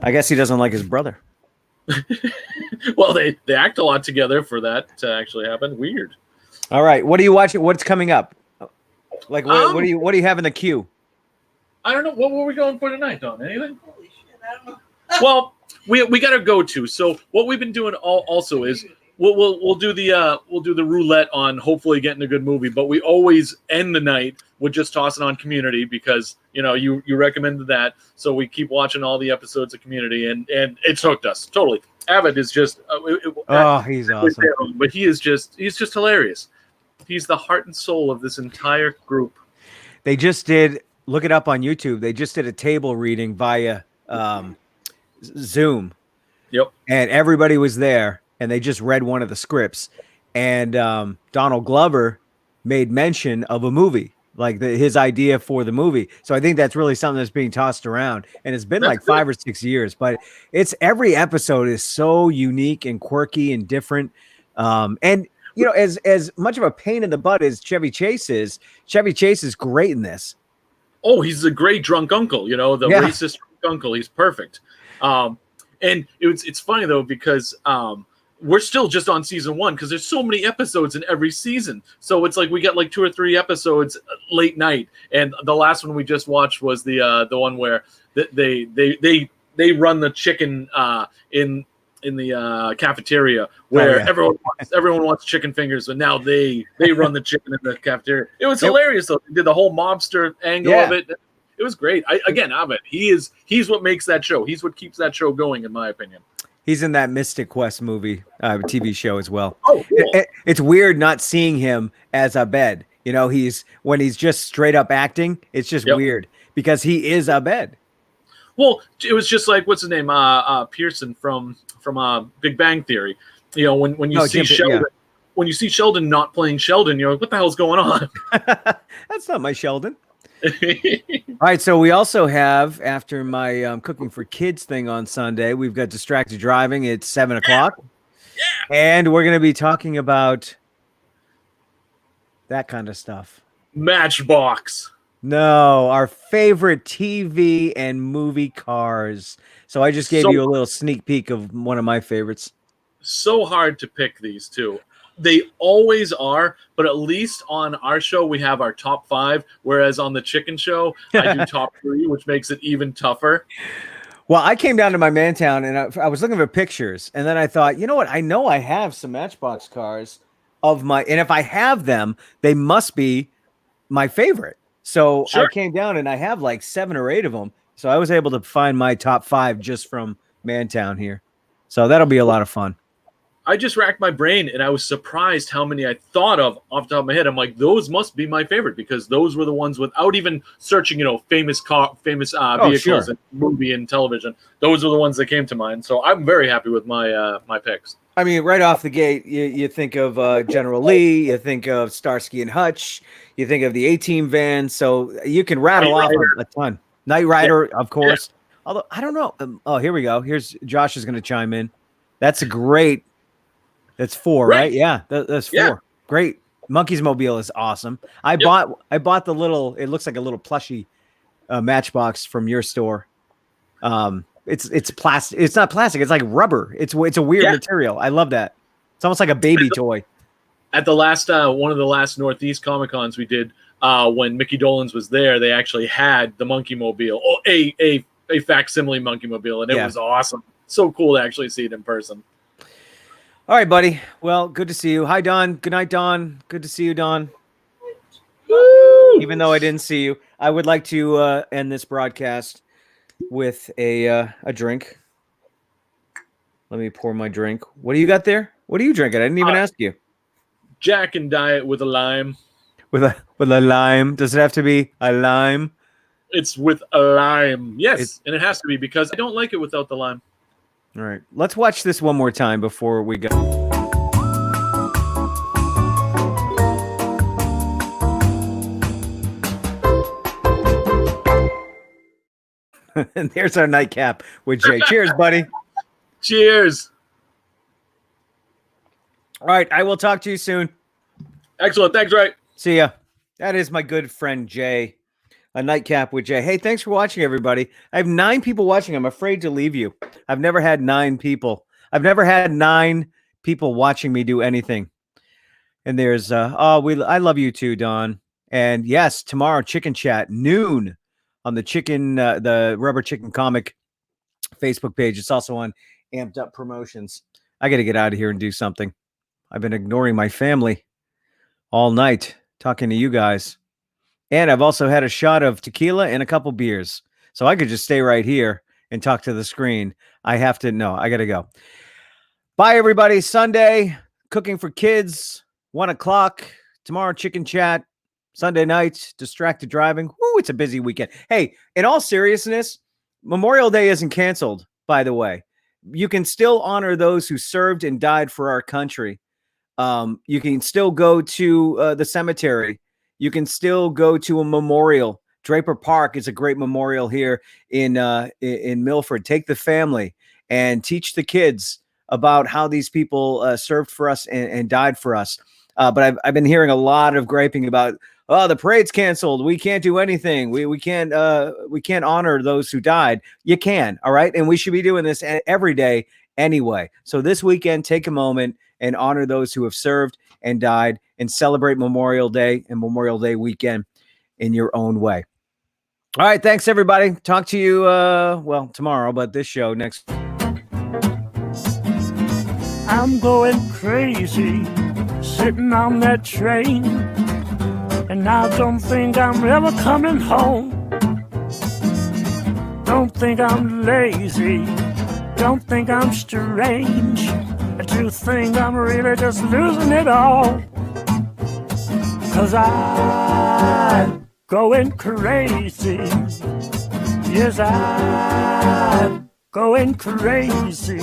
I guess he doesn't like his brother. Well, they act a lot together for that to actually happen. Weird. All right, what are you watching? What's coming up? Like, what do you have in the queue? I don't know. What were we going for tonight, Don? Anything? Holy shit, I don't know. Well, we got to go to. So what we've been doing also is we'll do the roulette on hopefully getting a good movie, but we always end the night with just tossing on Community because you recommended that, so we keep watching all the episodes of Community, and it's hooked us totally. Abbott is just he's awesome, but he's just hilarious. He's the heart and soul of this entire group. They just did, look it up on YouTube. They just did a table reading via Zoom. Yep. And everybody was there, and they just read one of the scripts. And Donald Glover made mention of a movie, like his idea for the movie. So I think that's really something that's being tossed around. And it's been like 5 or 6 years, but every episode is so unique and quirky and different. And as much of a pain in the butt as Chevy Chase is great in this. Oh, he's a great drunk uncle, racist drunk uncle. He's perfect. And it's funny though, because we're still just on season 1 because there's so many episodes in every season. So it's like we get like 2 or 3 episodes late night. And the last one we just watched was the one where they run the chicken in the cafeteria where everyone wants chicken fingers, and now they run the chicken in the cafeteria. It was hilarious though. They did the whole mobster angle of it. It was great. Abbott, he's what makes that show. He's what keeps that show going, in my opinion. He's in that Mystic Quest movie, TV show as well. Oh, cool. It's weird not seeing him as Abed. When he's just straight up acting, it's just weird because he is Abed. Well, it was just like, what's his name? Pearson from Big Bang Theory. When you see Sheldon, when you see Sheldon not playing Sheldon, you're like, what the hell's going on? That's not my Sheldon. All right, so we also have, after my cooking for kids thing on Sunday, we've got Distracted Driving at 7:00. Yeah. And we're going to be talking about that kind of stuff. Matchbox. No, our favorite TV and movie cars. So I just gave you a little sneak peek of one of my favorites. So hard to pick these two. They always are, but at least on our show, we have our top 5, whereas on the chicken show, I do top 3, which makes it even tougher. Well, I came down to my Mantown, and I was looking for pictures, and then I thought, you know what? I know I have some Matchbox cars and if I have them, they must be my favorite. So I came down, and I have like 7 or 8 of them. So I was able to find my top 5 just from Mantown here. So that'll be a lot of fun. I just racked my brain, and I was surprised how many I thought of off the top of my head. I'm like, those must be my favorite because those were the ones without even searching, famous vehicles and movie and television. Those are the ones that came to mind. So I'm very happy with my picks. I mean, right off the gate, you think of General Lee, you think of Starsky and Hutch, you think of the A-Team van. So you can rattle off a ton. Knight Rider, of course. Yeah. Although I don't know. Here we go. Here's Josh is going to chime in. That's a great. That's 4, right? Yeah, that's 4. Yeah. Great. Monkey's Mobile is awesome. I bought the little. It looks like a little plushy Matchbox from your store. It's plastic. It's not plastic. It's like rubber. It's a weird material. I love that. It's almost like a baby toy. At the last one of the last Northeast Comic Cons we did, when Mickey Dolenz was there, they actually had the Monkey Mobile, a facsimile Monkey Mobile, and it was awesome. So cool to actually see it in person. All right, buddy. Well, good to see you. Hi, Don. Good night, Don. Good to see you, Don. Woo! Even though I didn't see you, I would like to end this broadcast with a drink. Let me pour my drink. What do you got there? What are you drinking? I didn't even ask you. Jack and Diet with a lime. With a lime? Does it have to be a lime? It's with a lime. Yes, and it has to be because I don't like it without the lime. All right, let's watch this one more time before we go. And there's our nightcap with Jay. Cheers, buddy. Cheers. All right, I will talk to you soon. Excellent. Thanks, Ray. See ya. That is my good friend Jay. A nightcap with Jay. Hey, thanks for watching, everybody. I have 9 people watching. I'm afraid to leave you. I've never had 9 people. I've never had 9 people watching me do anything. And there's I love you too, Don. And yes, tomorrow Chicken Chat noon on the Rubber Chicken Comic Facebook page. It's also on Amped Up Promotions. I got to get out of here and do something. I've been ignoring my family all night talking to you guys. And I've also had a shot of tequila and a couple beers. So I could just stay right here and talk to the screen. I got to go. Bye, everybody. Sunday, cooking for kids, 1:00. Tomorrow, Chicken Chat. Sunday night, distracted driving. Woo, it's a busy weekend. Hey, in all seriousness, Memorial Day isn't canceled, by the way. You can still honor those who served and died for our country. You can still go to the cemetery. You can still go to a memorial. Draper Park is a great memorial here in Milford. Take the family and teach the kids about how these people served for us and died for us. But I've been hearing a lot of griping about, the parade's canceled. We can't do anything. We can't honor those who died. You can, all right? And we should be doing this every day anyway. So this weekend, take a moment and honor those who have served and died and celebrate Memorial Day and Memorial Day weekend in your own way. All right. Thanks, everybody. Talk to you, tomorrow, but this show next. I'm going crazy sitting on that train, and I don't think I'm ever coming home. Don't think I'm lazy, don't think I'm strange. I do think I'm really just losing it all. 'Cause I'm going crazy. Yes, I'm going crazy.